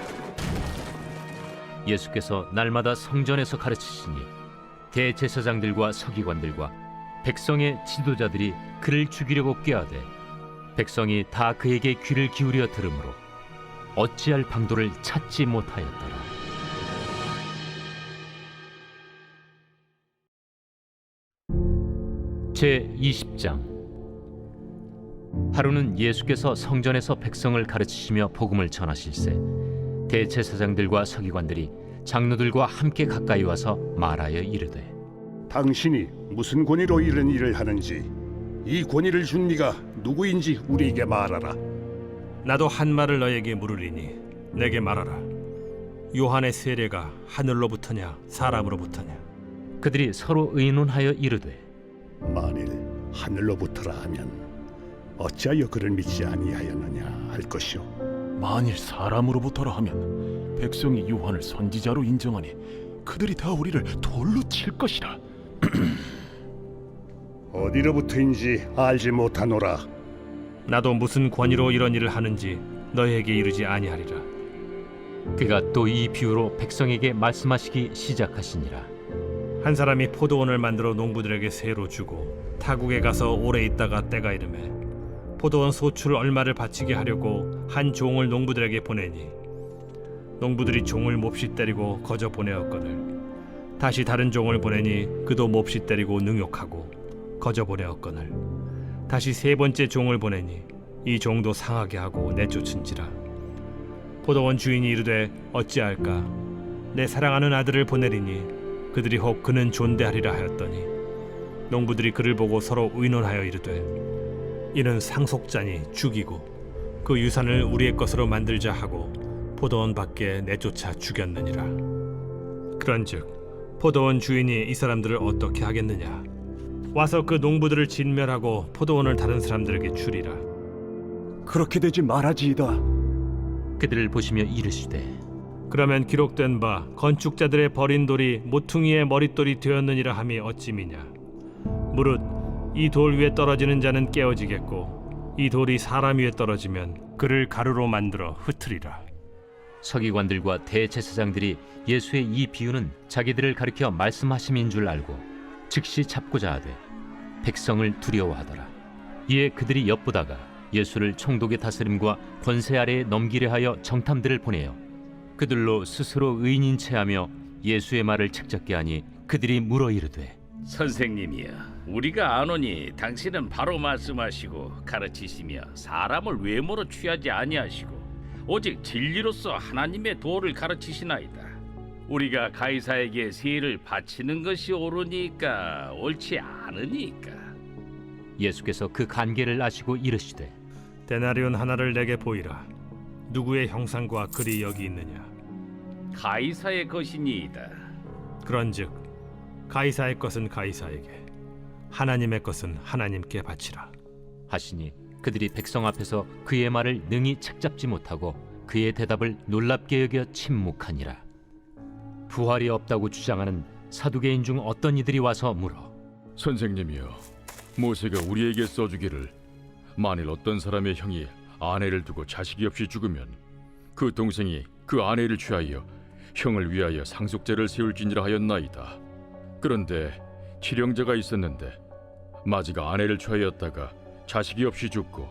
예수께서 날마다 성전에서 가르치시니 대제사장들과 서기관들과 백성의 지도자들이 그를 죽이려고 꾀하되 백성이 다 그에게 귀를 기울여 들으므로 어찌할 방도를 찾지 못하였더라. 제20장. 하루는 예수께서 성전에서 백성을 가르치시며 복음을 전하실세 대제사장들과 서기관들이 장로들과 함께 가까이 와서 말하여 이르되 당신이 무슨 권위로 이런 일을 하는지 이 권위를 준 네가 누구인지 우리에게 말하라. 나도 한 말을 너에게 물으리니 내게 말하라. 요한의 세례가 하늘로부터냐 사람으로부터냐? 그들이 서로 의논하여 이르되 만일 하늘로부터라 하면 어찌하여 그를 믿지 아니하였느냐 할 것이요. 만일 사람으로부터라 하면 백성이 요한을 선지자로 인정하니 그들이 다 우리를 돌로 칠 것이라. 어디로부터인지 알지 못하노라. 나도 무슨 권위로 이런 일을 하는지 너희에게 이르지 아니하리라. 그가 또 이 비유로 백성에게 말씀하시기 시작하시니라. 한 사람이 포도원을 만들어 농부들에게 세로 주고 타국에 가서 오래 있다가 때가 이르매 포도원 소출 얼마를 바치게 하려고 한 종을 농부들에게 보내니 농부들이 종을 몹시 때리고 거저 보내었거늘 다시 다른 종을 보내니 그도 몹시 때리고 능욕하고 거저 보내었거늘 다시 세 번째 종을 보내니 이 종도 상하게 하고 내쫓은지라. 포도원 주인이 이르되 어찌할까? 내 사랑하는 아들을 보내리니 그들이 혹 그는 존대하리라 하였더니 농부들이 그를 보고 서로 의논하여 이르되 이는 상속자니 죽이고 그 유산을 우리의 것으로 만들자 하고 포도원 밖에 내쫓아 죽였느니라. 그런즉 포도원 주인이 이 사람들을 어떻게 하겠느냐? 와서 그 농부들을 진멸하고 포도원을 다른 사람들에게 주리라. 그렇게 되지 말아지이다. 그들을 보시며 이르시되 그러면 기록된 바 건축자들의 버린 돌이 모퉁이의 머릿돌이 되었느니라 함이 어찌미냐? 무릇 이 돌 위에 떨어지는 자는 깨어지겠고 이 돌이 사람 위에 떨어지면 그를 가루로 만들어 흩으리라. 서기관들과 대제사장들이 예수의 이 비유는 자기들을 가리켜 말씀하심인 줄 알고 즉시 잡고자 하되 백성을 두려워하더라. 이에 그들이 엿보다가 예수를 총독의 다스림과 권세 아래에 넘기려 하여 정탐들을 보내어 그들로 스스로 의인인 체하며 예수의 말을 책잡게 하니 그들이 물어 이르되 선생님이여, 우리가 아노니 당신은 바로 말씀하시고 가르치시며 사람을 외모로 취하지 아니하시고 오직 진리로서 하나님의 도를 가르치시나이다. 우리가 가이사에게 세를 바치는 것이 옳으니까 옳지 않으니까. 예수께서 그 간계를 아시고 이르시되 데나리온 하나를 내게 보이라. 누구의 형상과 글이 여기 있느냐? 가이사의 것이니이다. 그런즉 가이사의 것은 가이사에게 하나님의 것은 하나님께 바치라. 하시니 그들이 백성 앞에서 그의 말을 능히 책잡지 못하고 그의 대답을 놀랍게 여겨 침묵하니라. 부활이 없다고 주장하는 사두개인 중 어떤 이들이 와서 물어 선생님이여, 모세가 우리에게 써주기를 만일 어떤 사람의 형이 아내를 두고 자식이 없이 죽으면 그 동생이 그 아내를 취하여 형을 위하여 상속제를 세울지니라 하였나이다. 그런데 칠형제가 있었는데 마지가 아내를 취하였다가 자식이 없이 죽고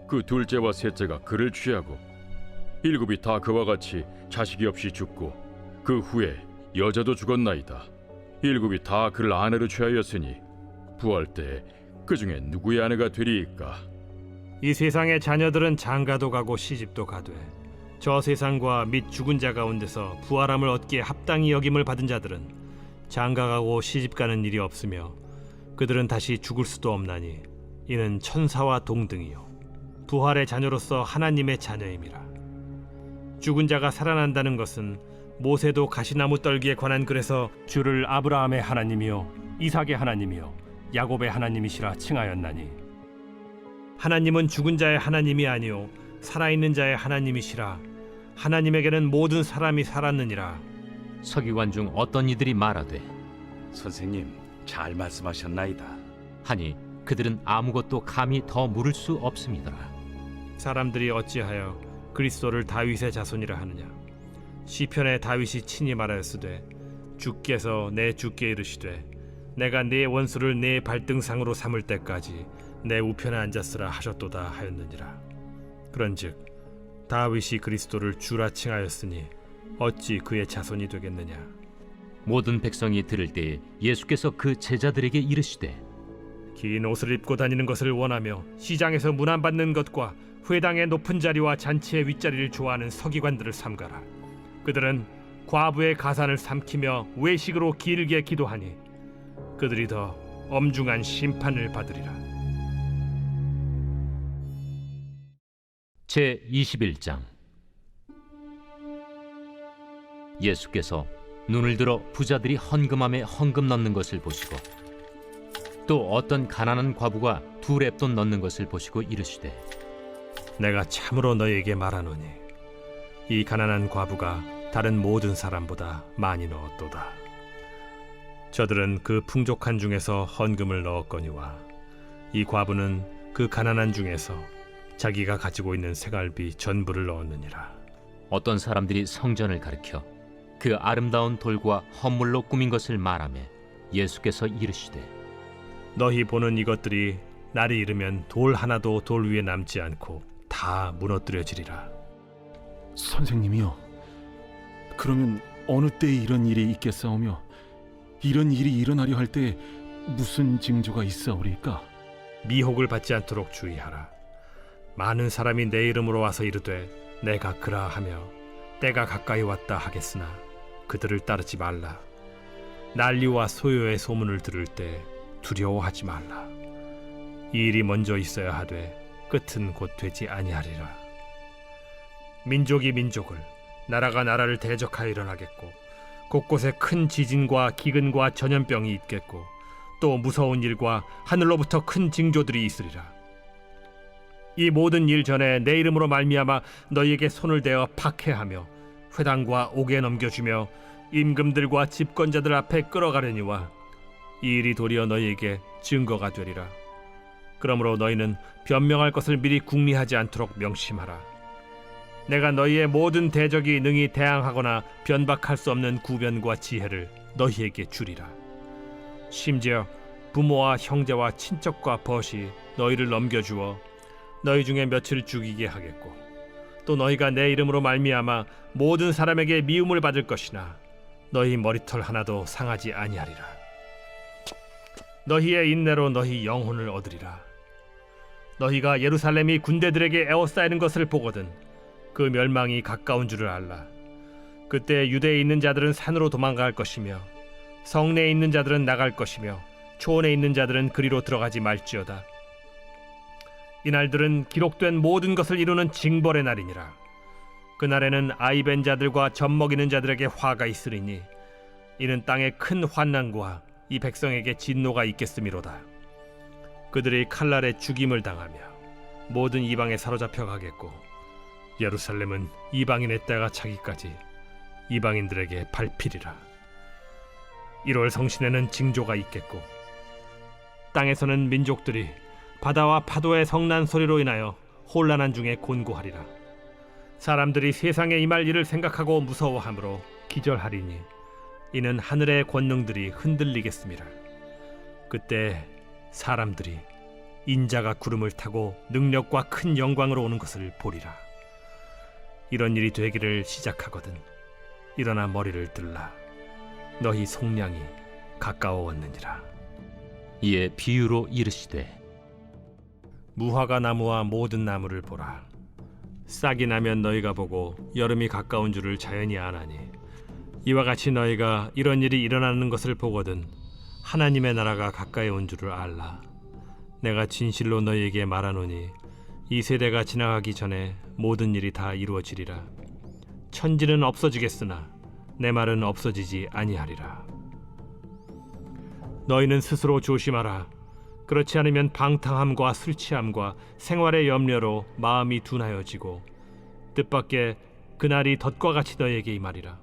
그 둘째와 셋째가 그를 취하고 일곱이 다 그와 같이 자식이 없이 죽고 그 후에 여자도 죽었나이다. 일곱이 다 그를 아내로 취하였으니 부활 때 그 중에 누구의 아내가 되리이까? 이 세상의 자녀들은 장가도 가고 시집도 가되 저 세상과 및 죽은 자 가운데서 부활함을 얻기에 합당히 여김을 받은 자들은 장가가고 시집가는 일이 없으며 그들은 다시 죽을 수도 없나니 이는 천사와 동등이요 부활의 자녀로서 하나님의 자녀임이라. 죽은 자가 살아난다는 것은 모세도 가시나무 떨기에 관한 글에서 주를 아브라함의 하나님이요 이삭의 하나님이요 야곱의 하나님이시라 칭하였나니 하나님은 죽은 자의 하나님이 아니요 살아있는 자의 하나님이시라. 하나님에게는 모든 사람이 살았느니라. 서기관 중 어떤 이들이 말하되 선생님, 잘 말씀하셨나이다. 하니 그들은 아무것도 감히 더 물을 수 없음이더라. 사람들이 어찌하여 그리스도를 다윗의 자손이라 하느냐? 시편에 다윗이 친히 말하였으되 주께서 내 주께 이르시되 내가 네 원수를 네 발등상으로 삼을 때까지 내 우편에 앉았으라 하셨도다 하였느니라. 그런즉 다윗이 그리스도를 주라 칭하였으니 어찌 그의 자손이 되겠느냐? 모든 백성이 들을 때에 예수께서 그 제자들에게 이르시되 긴 옷을 입고 다니는 것을 원하며 시장에서 문안받는 것과 회당의 높은 자리와 잔치의 윗자리를 좋아하는 서기관들을 삼가라. 그들은 과부의 가산을 삼키며 외식으로 길게 기도하니 그들이 더 엄중한 심판을 받으리라. 제 21장. 예수께서 눈을 들어 부자들이 헌금함에 헌금 넣는 것을 보시고 또 어떤 가난한 과부가 2렙돈 넣는 것을 보시고 이르시되 내가 참으로 너희에게 말하노니 이 가난한 과부가 다른 모든 사람보다 많이 넣었도다. 저들은 그 풍족한 중에서 헌금을 넣었거니와 이 과부는 그 가난한 중에서 자기가 가지고 있는 생활비 전부를 넣었느니라. 어떤 사람들이 성전을 가리켜 그 아름다운 돌과 헌물로 꾸민 것을 말하며 예수께서 이르시되 너희 보는 이것들이 날이 이르면 돌 하나도 돌 위에 남지 않고 다 무너뜨려지리라. 선생님이요, 그러면 어느 때에 이런 일이 있겠사오며 이런 일이 일어나려 할 때 무슨 징조가 있사오리까? 미혹을 받지 않도록 주의하라. 많은 사람이 내 이름으로 와서 이르되 내가 그라하며 때가 가까이 왔다 하겠으나 그들을 따르지 말라. 난리와 소요의 소문을 들을 때 두려워하지 말라. 이 일이 먼저 있어야 하되 끝은 곧 되지 아니하리라. 민족이 민족을, 나라가 나라를 대적하여 일어나겠고 곳곳에 큰 지진과 기근과 전염병이 있겠고 또 무서운 일과 하늘로부터 큰 징조들이 있으리라. 이 모든 일 전에 내 이름으로 말미암아 너희에게 손을 대어 박해하며 회당과 옥에 넘겨주며 임금들과 집권자들 앞에 끌어가려니와 이 일이 도리어 너희에게 증거가 되리라. 그러므로 너희는 변명할 것을 미리 궁리하지 않도록 명심하라. 내가 너희의 모든 대적이 능히 대항하거나 변박할 수 없는 구변과 지혜를 너희에게 주리라. 심지어 부모와 형제와 친척과 벗이 너희를 넘겨주어 너희 중에 며칠 죽이게 하겠고 또 너희가 내 이름으로 말미암아 모든 사람에게 미움을 받을 것이나 너희 머리털 하나도 상하지 아니하리라. 너희의 인내로 너희 영혼을 얻으리라. 너희가 예루살렘이 군대들에게 에워싸이는 것을 보거든 그 멸망이 가까운 줄을 알라. 그때 유대에 있는 자들은 산으로 도망갈 것이며 성내에 있는 자들은 나갈 것이며 초원에 있는 자들은 그리로 들어가지 말지어다. 이날들은 기록된 모든 것을 이루는 징벌의 날이니라. 그날에는 아이벤 자들과 젖먹이는 자들에게 화가 있으리니 이는 땅에 큰 환난과 이 백성에게 진노가 있겠음이로다. 그들이 칼날에 죽임을 당하며 모든 이방에 사로잡혀 가겠고 예루살렘은 이방인의 때가 차기까지 이방인들에게 밟히리라. 1월 성신에는 징조가 있겠고 땅에서는 민족들이 바다와 파도의 성난 소리로 인하여 혼란한 중에 곤고하리라. 사람들이 세상에 임할 일을 생각하고 무서워하므로 기절하리니 이는 하늘의 권능들이 흔들리겠음이라. 그때 사람들이 인자가 구름을 타고 능력과 큰 영광으로 오는 것을 보리라. 이런 일이 되기를 시작하거든 일어나 머리를 들라. 너희 속량이 가까워왔느니라. 이에 비유로 이르시되 무화과 나무와 모든 나무를 보라. 싹이 나면 너희가 보고 여름이 가까운 줄을 자연히 아나니 이와 같이 너희가 이런 일이 일어나는 것을 보거든 하나님의 나라가 가까이 온 줄을 알라. 내가 진실로 너희에게 말하노니 이 세대가 지나가기 전에 모든 일이 다 이루어지리라. 천지는 없어지겠으나 내 말은 없어지지 아니하리라. 너희는 스스로 조심하라. 그렇지 않으면 방탕함과 술 취함과 생활의 염려로 마음이 둔하여지고 뜻밖의 그날이 덫과 같이 너희에게 임하리라.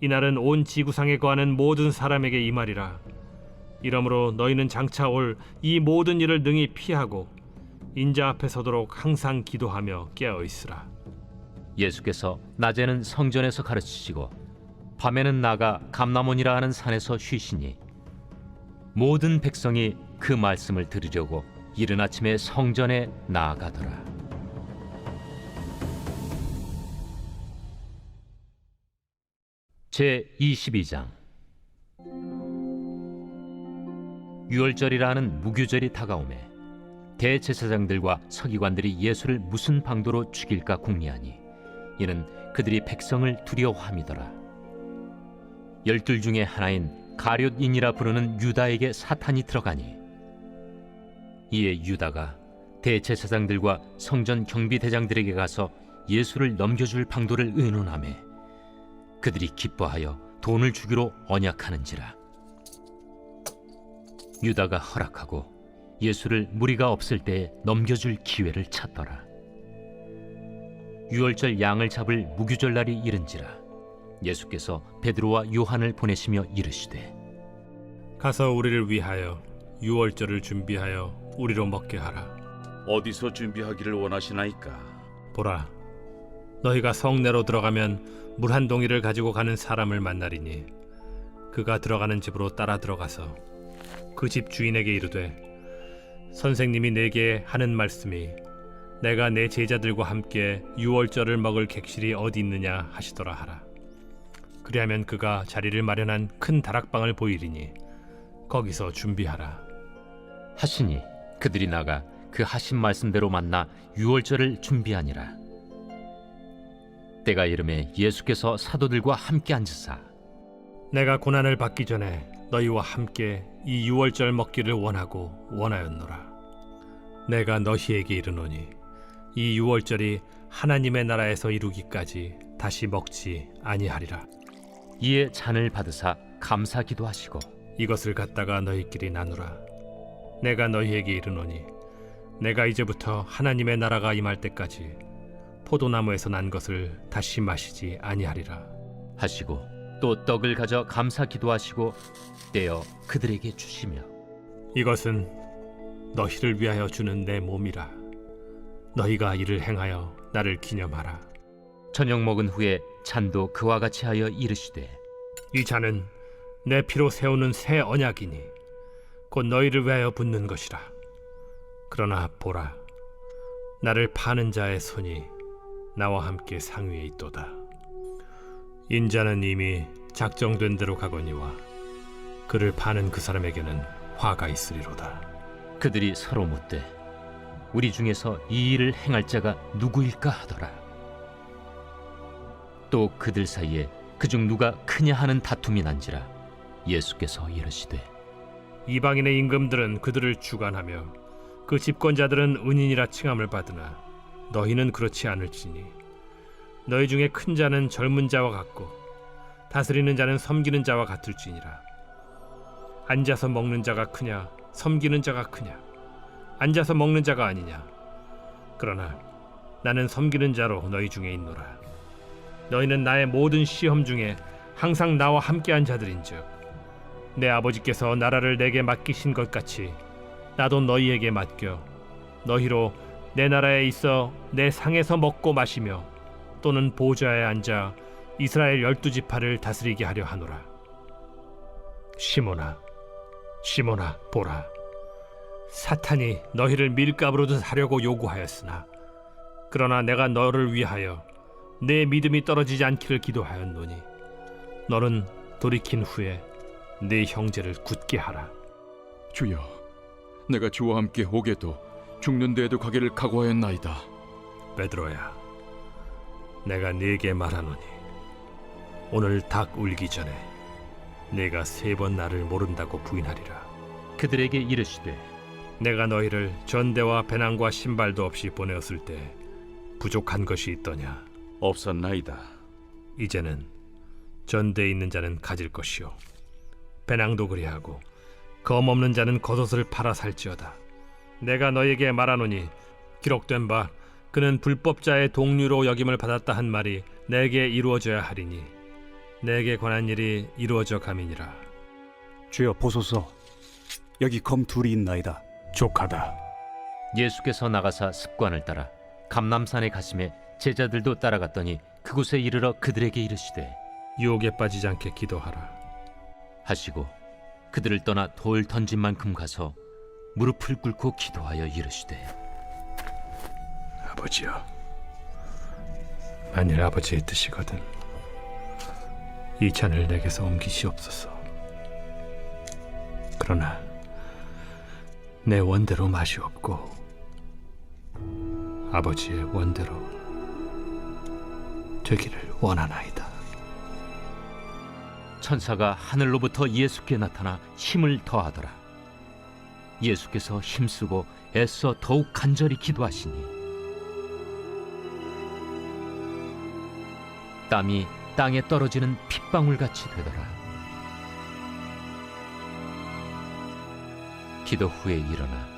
이날은 온 지구상에 거하는 모든 사람에게 임하리라. 이러므로 너희는 장차 올 이 모든 일을 능히 피하고 인자 앞에 서도록 항상 기도하며 깨어 있으라. 예수께서 낮에는 성전에서 가르치시고 밤에는 나가 감람원이라 하는 산에서 쉬시니 모든 백성이 그 말씀을 들으려고 이른 아침에 성전에 나아가더라. 제 22장. 유월절이라는 무교절이 다가오매 대제사장들과 서기관들이 예수를 무슨 방도로 죽일까 궁리하니 이는 그들이 백성을 두려워함이더라. 12 중에 하나인 가룟인이라 부르는 유다에게 사탄이 들어가니 이에 유다가 대제사장들과 성전 경비대장들에게 가서 예수를 넘겨줄 방도를 의논하매 그들이 기뻐하여 돈을 주기로 언약하는지라. 유다가 허락하고 예수를 무리가 없을 때에 넘겨줄 기회를 찾더라. 유월절 양을 잡을 무교절 날이 이른지라. 예수께서 베드로와 요한을 보내시며 이르시되 가서 우리를 위하여 유월절을 준비하여 우리로 먹게 하라. 어디서 준비하기를 원하시나이까? 보라, 너희가 성내로 들어가면 물 한 동이를 가지고 가는 사람을 만나리니 그가 들어가는 집으로 따라 들어가서 그 집 주인에게 이르되 선생님이 내게 하는 말씀이 내가 내 제자들과 함께 유월절을 먹을 객실이 어디 있느냐 하시더라 하라. 그리하면 그가 자리를 마련한 큰 다락방을 보이리니 거기서 준비하라 하시니 그들이 나가 그 하신 말씀대로 만나 유월절을 준비하니라. 때가 이르매 예수께서 사도들과 함께 앉으사 내가 고난을 받기 전에 너희와 함께 이 유월절 먹기를 원하였노라. 내가 너희에게 이르노니 이 유월절이 하나님의 나라에서 이루기까지 다시 먹지 아니하리라. 이에 잔을 받으사 감사 기도하시고 이것을 갖다가 너희끼리 나누라. 내가 너희에게 이르노니 내가 이제부터 하나님의 나라가 임할 때까지 포도나무에서 난 것을 다시 마시지 아니하리라 하시고 또 떡을 가져 감사 기도하시고 떼어 그들에게 주시며 이것은 너희를 위하여 주는 내 몸이라. 너희가 이를 행하여 나를 기념하라. 저녁 먹은 후에 잔도 그와 같이 하여 이르시되 이 잔은 내 피로 세우는 새 언약이니 곧 너희를 위하여 붓는 것이라. 그러나 보라, 나를 파는 자의 손이 나와 함께 상위에 있도다. 인자는 이미 작정된 대로 가거니와 그를 파는 그 사람에게는 화가 있으리로다. 그들이 서로 묻되 우리 중에서 이 일을 행할 자가 누구일까 하더라. 또 그들 사이에 그중 누가 크냐 하는 다툼이 난지라. 예수께서 이르시되 이방인의 임금들은 그들을 주관하며 그 집권자들은 은인이라 칭함을 받으나 너희는 그렇지 않을지니 너희 중에 큰 자는 젊은 자와 같고 다스리는 자는 섬기는 자와 같을지니라. 앉아서 먹는 자가 크냐 섬기는 자가 크냐? 앉아서 먹는 자가 아니냐? 그러나 나는 섬기는 자로 너희 중에 있노라. 너희는 나의 모든 시험 중에 항상 나와 함께한 자들인즉 내 아버지께서 나라를 내게 맡기신 것 같이 나도 너희에게 맡겨 너희로 내 나라에 있어 내 상에서 먹고 마시며 또는 보좌에 앉아 이스라엘 12지파를 다스리게 하려 하노라. 시몬아, 시몬아, 보라, 사탄이 너희를 밀가루로 하려고 요구하였으나 그러나 내가 너를 위하여 내 믿음이 떨어지지 않기를 기도하였노니 너는 돌이킨 후에 네 형제를 굳게 하라. 주여, 내가 주와 함께 오게도 죽는 데에도 가기를 각오하였나이다. 베드로야, 내가 네게 말하노니 오늘 닭 울기 전에 네가 3번 나를 모른다고 부인하리라. 그들에게 이르시되 내가 너희를 전대와 배낭과 신발도 없이 보내었을 때 부족한 것이 있더냐? 없었나이다. 이제는 전대에 있는 자는 가질 것이요 배낭도 그리하고 검 없는 자는 겉옷을 팔아 살지어다. 내가 너에게 말하노니 기록된 바 그는 불법자의 동류로 여김을 받았다 한 말이 내게 이루어져야 하리니 내게 관한 일이 이루어져 가미니라. 주여 보소서, 여기 검 둘이 있나이다. 족하다. 예수께서 나가사 습관을 따라 감람산에 가심에 제자들도 따라갔더니 그곳에 이르러 그들에게 이르시되 유혹에 빠지지 않게 기도하라. 하시고 그들을 떠나 돌 던진 만큼 가서 무릎을 꿇고 기도하여 이르시되 아버지여, 만일 아버지의 뜻이거든 이 잔을 내게서 옮기시옵소서. 그러나 내 원대로 마시옵고 아버지의 원대로 되기를 원하나이다. 천사가 하늘로부터 예수께 나타나 힘을 더하더라. 예수께서 힘쓰고 애써 더욱 간절히 기도하시니 땀이 땅에 떨어지는 핏방울같이 되더라. 기도 후에 일어나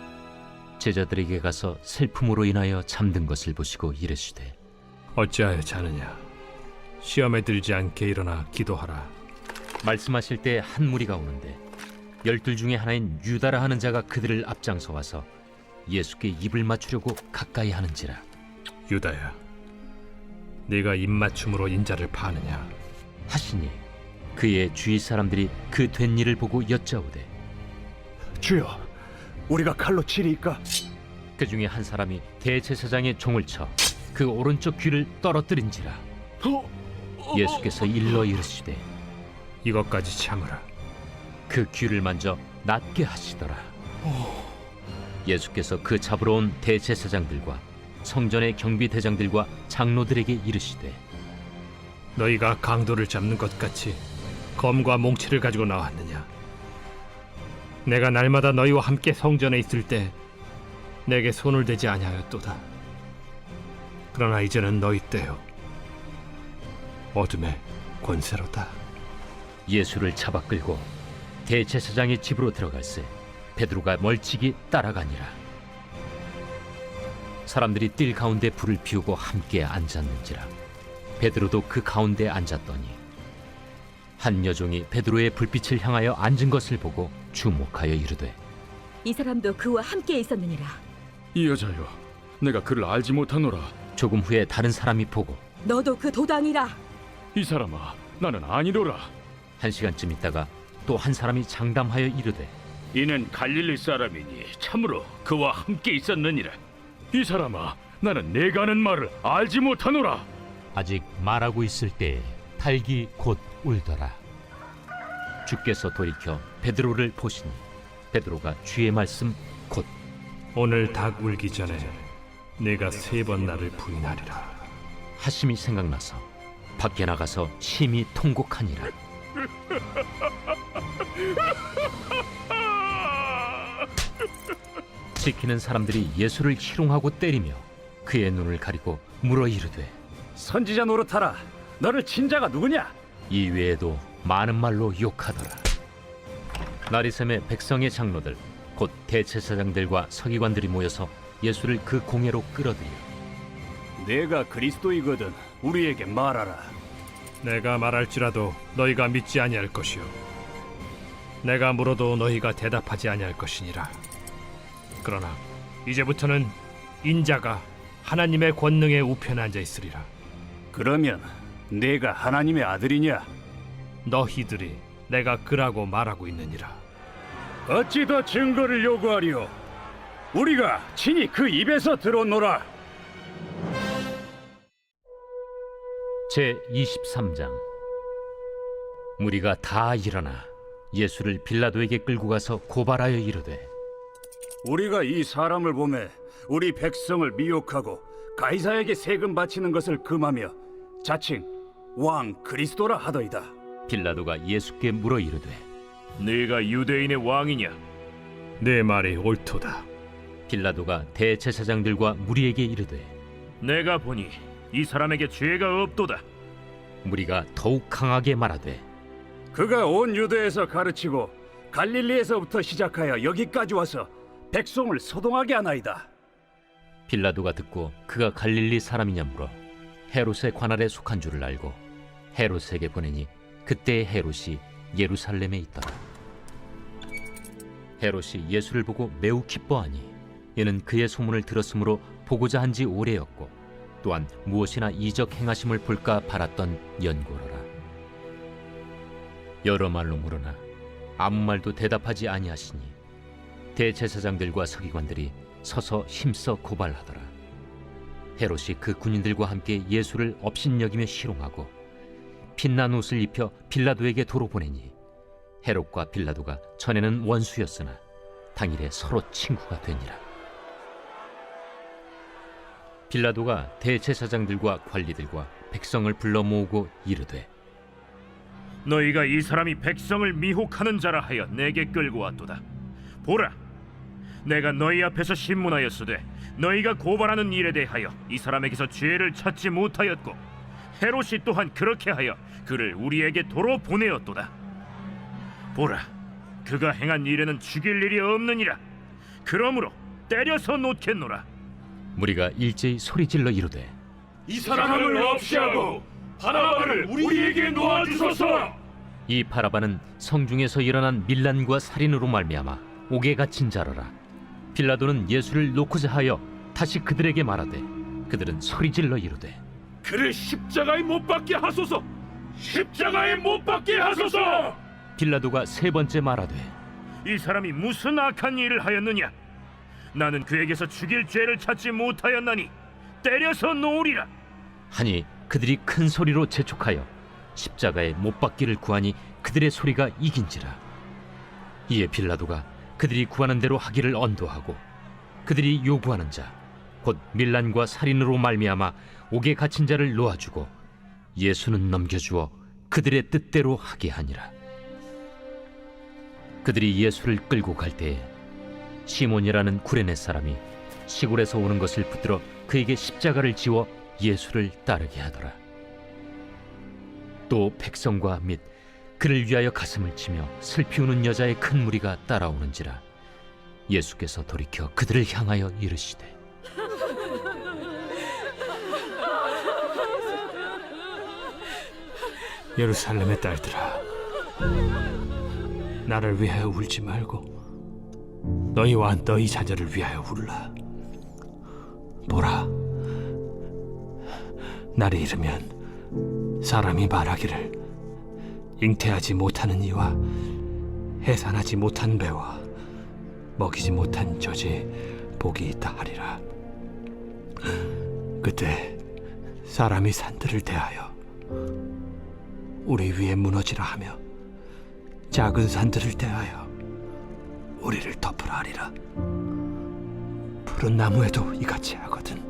제자들에게 가서 슬픔으로 인하여 잠든 것을 보시고 이르시되 어찌하여 자느냐? 시험에 들지 않게 일어나 기도하라. 말씀하실 때 한 무리가 오는데 12 중에 하나인 유다라 하는 자가 그들을 앞장서 와서 예수께 입을 맞추려고 가까이 하는지라. 유다야, 네가 입맞춤으로 인자를 파느냐? 하시니 그의 주위 사람들이 그 된 일을 보고 여짜오되 주여, 우리가 칼로 치리이까? 그 중에 한 사람이 대제사장의 종을 쳐 그 오른쪽 귀를 떨어뜨린지라. 예수께서 일러 이르시되 이것까지 참으라. 그 귀를 만져 낫게 하시더라. 예수께서 그 잡으러 온 대제사장들과 성전의 경비대장들과 장로들에게 이르시되 너희가 강도를 잡는 것 같이 검과 몽치를 가지고 나왔느냐? 내가 날마다 너희와 함께 성전에 있을 때 내게 손을 대지 아니하였도다. 그러나 이제는 너희 때요 어둠의 권세로다. 예수를 잡아 끌고 대제사장의 집으로 들어갈새 베드로가 멀찍이 따라가니라. 사람들이 뜰 가운데 불을 피우고 함께 앉았는지라. 베드로도 그 가운데 앉았더니 한 여종이 베드로의 불빛을 향하여 앉은 것을 보고 주목하여 이르되 이 사람도 그와 함께 있었느니라. 이 여자여, 내가 그를 알지 못하노라. 조금 후에 다른 사람이 보고 너도 그 도당이라. 이 사람아, 나는 아니로라. 1시간쯤 있다가 또 한 사람이 장담하여 이르되 이는 갈릴리 사람이니 참으로 그와 함께 있었느니라. 이 사람아, 나는 내가 하는 말을 알지 못하노라. 아직 말하고 있을 때에 닭이 곧 울더라. 주께서 돌이켜 베드로를 보시니 베드로가 주의 말씀 곧 오늘 닭 울기 전에 내가 3번 나를 부인하리라 하심이 생각나서 밖에 나가서 심히 통곡하니라. 지키는 사람들이 예수를 희롱하고 때리며 그의 눈을 가리고 물어 이르되 선지자 노릇하라. 너를 친 자가 누구냐? 이 외에도 많은 말로 욕하더라. 나리샘의 백성의 장로들 곧 대제사장들과 서기관들이 모여서 예수를 그 공회로 끌어들여 내가 그리스도이거든 우리에게 말하라. 내가 말할지라도 너희가 믿지 아니할 것이요 내가 물어도 너희가 대답하지 아니할 것이니라. 그러나 이제부터는 인자가 하나님의 권능의 우편에 앉아 있으리라. 그러면 내가 하나님의 아들이냐? 너희들이 내가 그라고 말하고 있느니라. 어찌 더 증거를 요구하리오? 우리가 친히 그 입에서 들었노라. 제23장 무리가 다 일어나 예수를 빌라도에게 끌고 가서 고발하여 이르되 우리가 이 사람을 보매 우리 백성을 미혹하고 가이사에게 세금 바치는 것을 금하며 자칭 왕 그리스도라 하더이다. 빌라도가 예수께 물어 이르되 네가 유대인의 왕이냐? 내 말이 옳도다. 빌라도가 대제사장들과 무리에게 이르되 내가 보니 이 사람에게 죄가 없도다. 무리가 더욱 강하게 말하되 그가 온 유대에서 가르치고 갈릴리에서부터 시작하여 여기까지 와서 백성을 소동하게 하나이다. 빌라도가 듣고 그가 갈릴리 사람이냐 물어 헤롯의 관할에 속한 줄을 알고 헤롯에게 보내니 그때 헤롯이 예루살렘에 있더라. 헤롯이 예수를 보고 매우 기뻐하니 이는 그의 소문을 들었으므로 보고자 한 지 오래였고 또한 무엇이나 이적 행하심을 볼까 바랐던 연고로라. 여러 말로 물으나 아무 말도 대답하지 아니하시니 대제사장들과 서기관들이 서서 힘써 고발하더라. 헤롯이 그 군인들과 함께 예수를 업신여기며 희롱하고 빛난 옷을 입혀 빌라도에게 도로 보내니 헤롯과 빌라도가 전에는 원수였으나 당일에 서로 친구가 되니라. 빌라도가 대제사장들과 관리들과 백성을 불러 모으고 이르되 너희가 이 사람이 백성을 미혹하는 자라 하여 내게 끌고 왔도다. 보라, 내가 너희 앞에서 신문하였으되 너희가 고발하는 일에 대하여 이 사람에게서 죄를 찾지 못하였고 헤롯이 또한 그렇게 하여 그를 우리에게 도로 보내었도다. 보라, 그가 행한 일에는 죽일 일이 없느니라. 그러므로 때려서 놓겠노라. 무리가 일제히 소리질러 이르되 이 사람을 없이 하고 바라바를 우리에게 놓아주소서. 이 바라바는 성중에서 일어난 밀란과 살인으로 말미암아 옥에 갇힌 자로라. 빌라도는 예수를 놓고자 하여 다시 그들에게 말하되 그들은 소리질러 이르되 그를 십자가에 못 박게 하소서. 십자가에 못 박게 하소서. 빌라도가 세 번째 말하되 이 사람이 무슨 악한 일을 하였느냐? 나는 그에게서 죽일 죄를 찾지 못하였나니 때려서 놓으리라. 하니 그들이 큰 소리로 재촉하여 십자가에 못 박기를 구하니 그들의 소리가 이긴지라. 이에 빌라도가 그들이 구하는 대로 하기를 언도하고 그들이 요구하는 자 곧 밀란과 살인으로 말미암아 옥에 갇힌 자를 놓아주고 예수는 넘겨주어 그들의 뜻대로 하게 하니라. 그들이 예수를 끌고 갈 때에 시몬이라는 구레네 사람이 시골에서 오는 것을 붙들어 그에게 십자가를 지워 예수를 따르게 하더라. 또 백성과 및 그를 위하여 가슴을 치며 슬피 우는 여자의 큰 무리가 따라오는지라. 예수께서 돌이켜 그들을 향하여 이르시되 예루살렘의 딸들아, 나를 위하여 울지 말고 너희와 너희 자녀를 위하여 울라. 보라, 날이 이르면 사람이 말하기를 잉태하지 못하는 이와 해산하지 못한 배와 먹이지 못한 젖에 복이 있다 하리라. 그때 사람이 산들을 대하여 우리 위에 무너지라 하며 작은 산들을 대하여 우리를 덮으라 하리라. 푸른 나무에도 이같이 하거든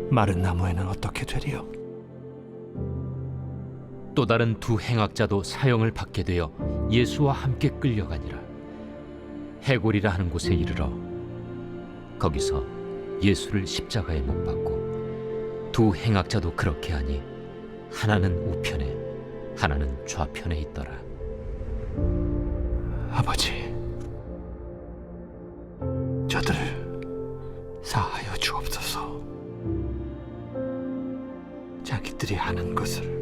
마른 나무에는 어떻게 되리요? 또 다른 두 행악자도 사형을 받게 되어 예수와 함께 끌려가니라. 해골이라 하는 곳에 이르러 거기서 예수를 십자가에 못 박고 두 행악자도 그렇게 하니 하나는 우편에 하나는 좌편에 있더라. 아버지, 저들을 사하여 주옵소서. 자기들이 하는 것을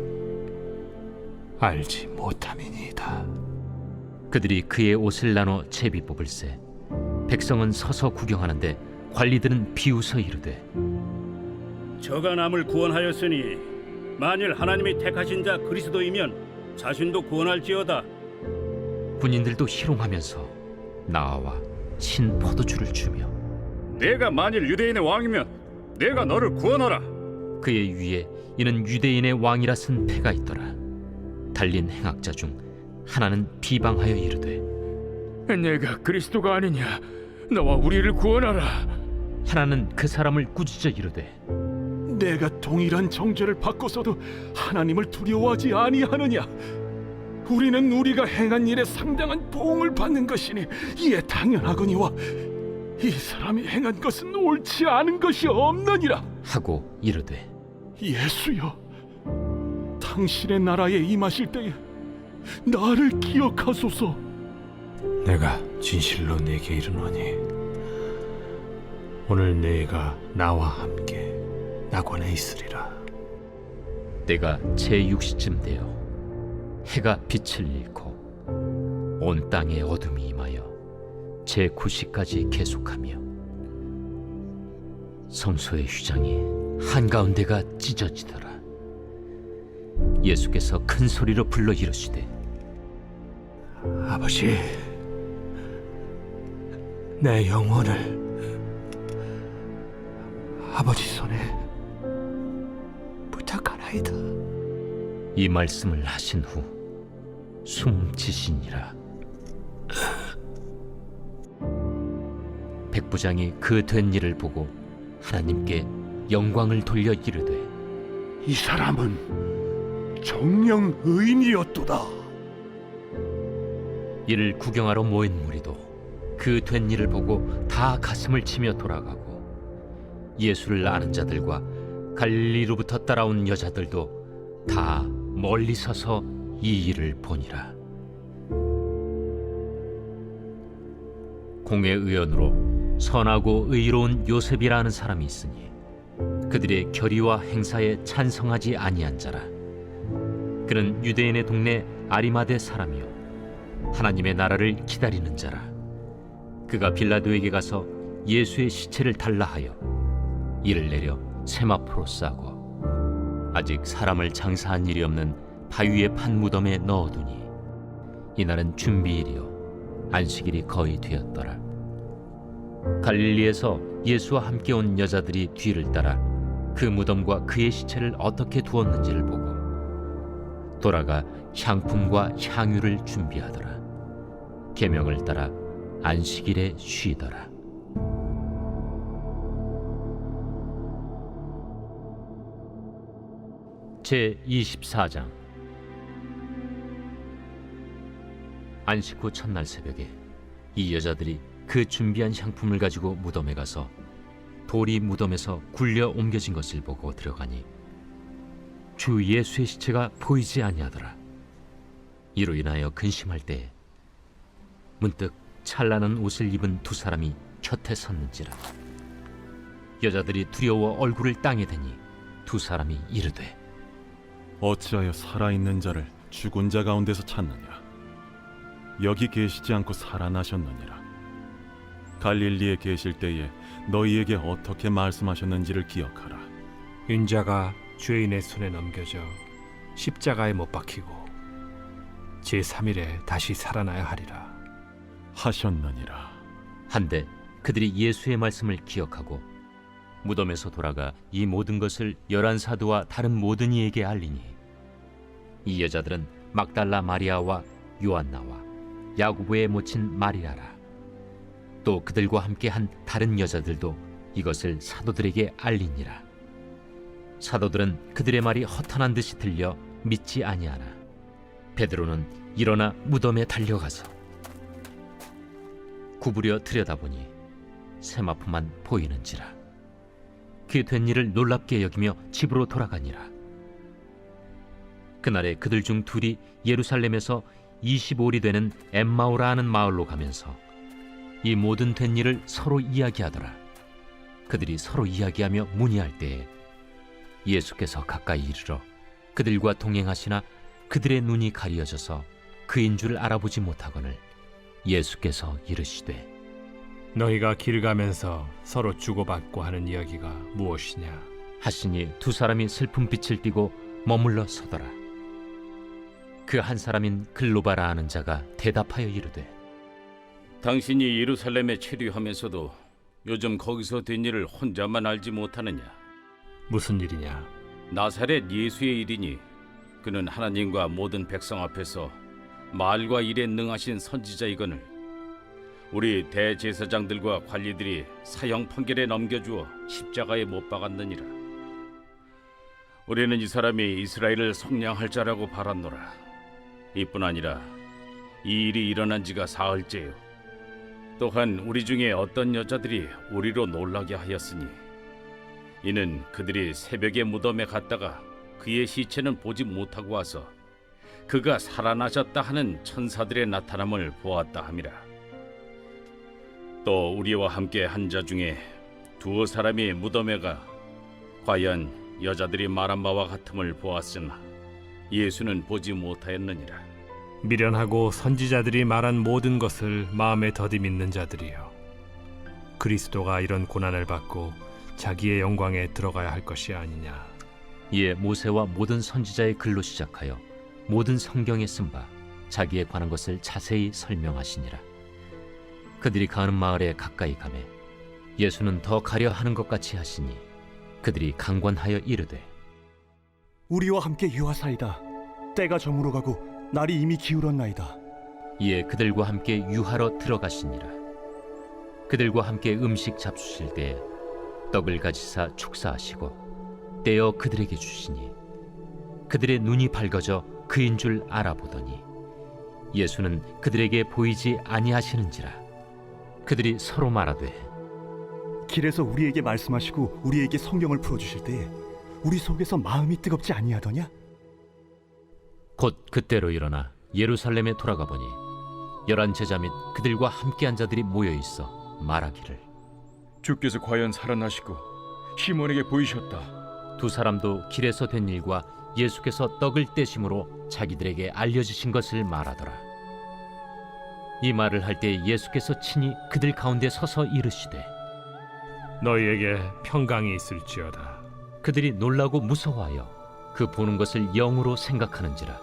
알지 못함이니이다. 그들이 그의 옷을 나눠 제비 뽑을세. 백성은 서서 구경하는데 관리들은 비웃어 이르되 저가 남을 구원하였으니 만일 하나님이 택하신 자 그리스도이면 자신도 구원할지어다. 군인들도 희롱하면서 나와 신 포도주를 주며 내가 만일 유대인의 왕이면 내가 너를 구원하라. 그의 위에 이는 유대인의 왕이라 쓴 패가 있더라. 달린 행악자 중 하나는 비방하여 이르되 내가 그리스도가 아니냐? 너와 우리를 구원하라. 하나는 그 사람을 꾸짖어 이르되 내가 동일한 정죄를 받고서도 하나님을 두려워하지 아니하느냐? 우리는 우리가 행한 일에 상당한 보응을 받는 것이니 이에 당연하거니와 이 사람이 행한 것은 옳지 않은 것이 없느니라. 하고 이르되 예수여, 당신의 나라에 임하실 때에 나를 기억하소서. 내가 진실로 네게 이르노니 오늘 네가 나와 함께 낙원에 있으리라. 때가 제6시쯤 되어 해가 빛을 잃고 온 땅에 어둠이 임하여 제9시까지 계속하며 성소의 휘장이 한가운데가 찢어지더라. 예수께서 큰 소리로 불러 이르시되 아버지, 내 영혼을 아버지 손에 부탁하나이다. 이 말씀을 하신 후 숨지시니라. 백부장이 그 된 일을 보고 하나님께 영광을 돌려 이르되 이 사람은 정령 의인이었도다. 이를 구경하러 모인 무리도 그 된 일을 보고 다 가슴을 치며 돌아가고 예수를 아는 자들과 갈릴리로부터 따라온 여자들도 다 멀리 서서 이 일을 보니라. 공회 의원으로 선하고 의로운 요셉이라는 사람이 있으니 그들의 결의와 행사에 찬성하지 아니한 자라. 그는 유대인의 동네 아리마대 사람이요 하나님의 나라를 기다리는 자라. 그가 빌라도에게 가서 예수의 시체를 달라 하여 이를 내려 세마포로 싸고 아직 사람을 장사한 일이 없는 바위에 판 무덤에 넣어두니 이날은 준비일이요 안식일이 거의 되었더라. 갈릴리에서 예수와 함께 온 여자들이 뒤를 따라 그 무덤과 그의 시체를 어떻게 두었는지를 보고 돌아가 향품과 향유를 준비하더라. 계명을 따라 안식일에 쉬더라. 제24장. 안식 후 첫날 새벽에 이 여자들이 그 준비한 향품을 가지고 무덤에 가서 돌이 무덤에서 굴려 옮겨진 것을 보고 들어가니 주 예수의 시체가 보이지 아니하더라. 이로 인하여 근심할 때에 문득 찬란한 옷을 입은 두 사람이 곁에 섰는지라. 여자들이 두려워 얼굴을 땅에 대니 두 사람이 이르되 어찌하여 살아있는 자를 죽은 자 가운데서 찾느냐? 여기 계시지 않고 살아나셨느니라. 갈릴리에 계실 때에 너희에게 어떻게 말씀하셨는지를 기억하라. 인자가 죄인의 손에 넘겨져 십자가에 못 박히고 제3일에 다시 살아나야 하리라 하셨느니라. 한데 그들이 예수의 말씀을 기억하고 무덤에서 돌아가 이 모든 것을 11사도와 다른 모든 이에게 알리니 이 여자들은 막달라 마리아와 요한나와 야고보의 모친 마리아라. 또 그들과 함께 한 다른 여자들도 이것을 사도들에게 알리니라. 사도들은 그들의 말이 허탄한 듯이 들려 믿지 아니하나 베드로는 일어나 무덤에 달려가서 구부려 들여다보니 세마포만 보이는지라. 그 된 일을 놀랍게 여기며 집으로 돌아가니라. 그날에 그들 중 둘이 예루살렘에서 25里되는 엠마오라 하는 마을로 가면서 이 모든 된 일을 서로 이야기하더라. 그들이 서로 이야기하며 문의할 때에 예수께서 가까이 이르러 그들과 동행하시나 그들의 눈이 가리어져서 그인 줄 알아보지 못하거늘 예수께서 이르시되 너희가 길 가면서 서로 주고받고 하는 이야기가 무엇이냐 하시니 두 사람이 슬픈 빛을 띠고 머물러 서더라. 그 한 사람인 글로바라 하는 자가 대답하여 이르되 당신이 예루살렘에 체류하면서도 요즘 거기서 된 일을 혼자만 알지 못하느냐? 무슨 일이냐? 나사렛 예수의 일이니 그는 하나님과 모든 백성 앞에서 말과 일에 능하신 선지자이거늘 우리 대제사장들과 관리들이 사형 판결에 넘겨주어 십자가에 못 박았느니라. 우리는 이 사람이 이스라엘을 속량할 자라고 바랐노라. 이뿐 아니라 이 일이 일어난 지가 사흘째요. 또한 우리 중에 어떤 여자들이 우리로 놀라게 하였으니 이는 그들이 새벽에 무덤에 갔다가 그의 시체는 보지 못하고 와서 그가 살아나셨다 하는 천사들의 나타남을 보았다 함이라. 또 우리와 함께 한 자 중에 두어 사람이 무덤에 가 과연 여자들이 말한 바와 같음을 보았으나 예수는 보지 못하였느니라. 미련하고 선지자들이 말한 모든 것을 마음에 더디 믿는 자들이요, 그리스도가 이런 고난을 받고 자기의 영광에 들어가야 할 것이 아니냐. 이에 모세와 모든 선지자의 글로 시작하여 모든 성경에 쓴 바 자기에 관한 것을 자세히 설명하시니라. 그들이 가는 마을에 가까이 가매 예수는 더 가려 하는 것 같이 하시니 그들이 강권하여 이르되, 우리와 함께 유하사이다. 때가 저물어 가고 날이 이미 기울었나이다. 이에 그들과 함께 유하러 들어가시니라. 그들과 함께 음식 잡수실 때에 떡을 가지사 축사하시고 떼어 그들에게 주시니 그들의 눈이 밝아져 그인 줄 알아보더니 예수는 그들에게 보이지 아니하시는지라. 그들이 서로 말하되, 길에서 우리에게 말씀하시고 우리에게 성경을 풀어주실 때에 우리 속에서 마음이 뜨겁지 아니하더냐? 곧 그때로 일어나 예루살렘에 돌아가 보니 11 제자 및 그들과 함께한 자들이 모여 있어 말하기를, 주께서 과연 살아나시고 시몬에게 보이셨다. 두 사람도 길에서 된 일과 예수께서 떡을 떼심으로 자기들에게 알려주신 것을 말하더라. 이 말을 할 때 예수께서 친히 그들 가운데 서서 이르시되, 너희에게 평강이 있을지어다. 그들이 놀라고 무서워하여 그 보는 것을 영으로 생각하는지라.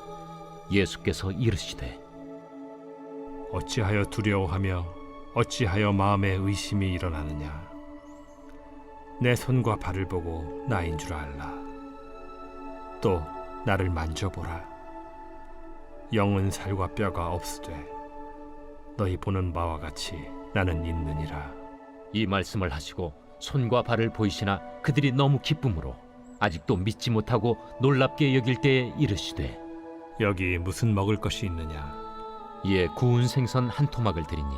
예수께서 이르시되, 어찌하여 두려워하며 어찌하여 마음에 의심이 일어나느냐. 내 손과 발을 보고 나인 줄 알라. 또 나를 만져보라. 영은 살과 뼈가 없으되 너희 보는 바와 같이 나는 있느니라. 이 말씀을 하시고 손과 발을 보이시나 그들이 너무 기쁨으로 아직도 믿지 못하고 놀랍게 여길 때에 이르시되, 여기 무슨 먹을 것이 있느냐. 이에 구운 생선 한 토막을 드리니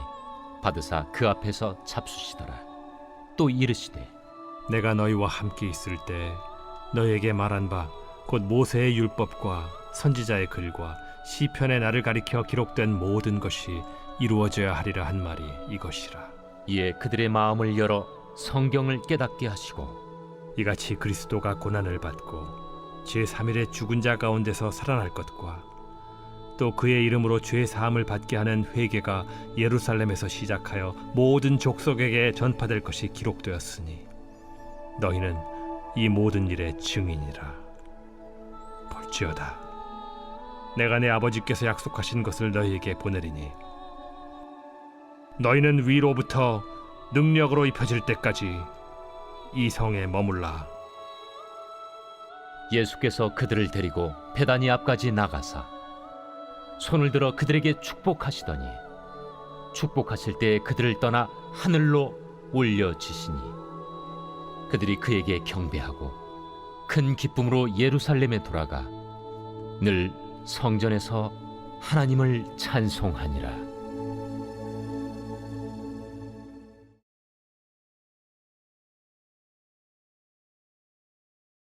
받으사 그 앞에서 잡수시더라. 또 이르시되, 내가 너희와 함께 있을 때 너희에게 말한 바 곧 모세의 율법과 선지자의 글과 시편의 나를 가리켜 기록된 모든 것이 이루어져야 하리라 한 말이 이것이라. 이에 그들의 마음을 열어 성경을 깨닫게 하시고, 이같이 그리스도가 고난을 받고 제3일에 죽은 자 가운데서 살아날 것과 또 그의 이름으로 죄 사함을 받게 하는 회개가 예루살렘에서 시작하여 모든 족속에게 전파될 것이 기록되었으니 너희는 이 모든 일의 증인이라. 볼지어다, 내가 내 아버지께서 약속하신 것을 너희에게 보내리니 너희는 위로부터 능력으로 입혀질 때까지 이 성에 머물라. 예수께서 그들을 데리고 베다니 앞까지 나가사 손을 들어 그들에게 축복하시더니 축복하실 때 그들을 떠나 하늘로 올려지시니 그들이 그에게 경배하고 큰 기쁨으로 예루살렘에 돌아가 늘 성전에서 하나님을 찬송하니라.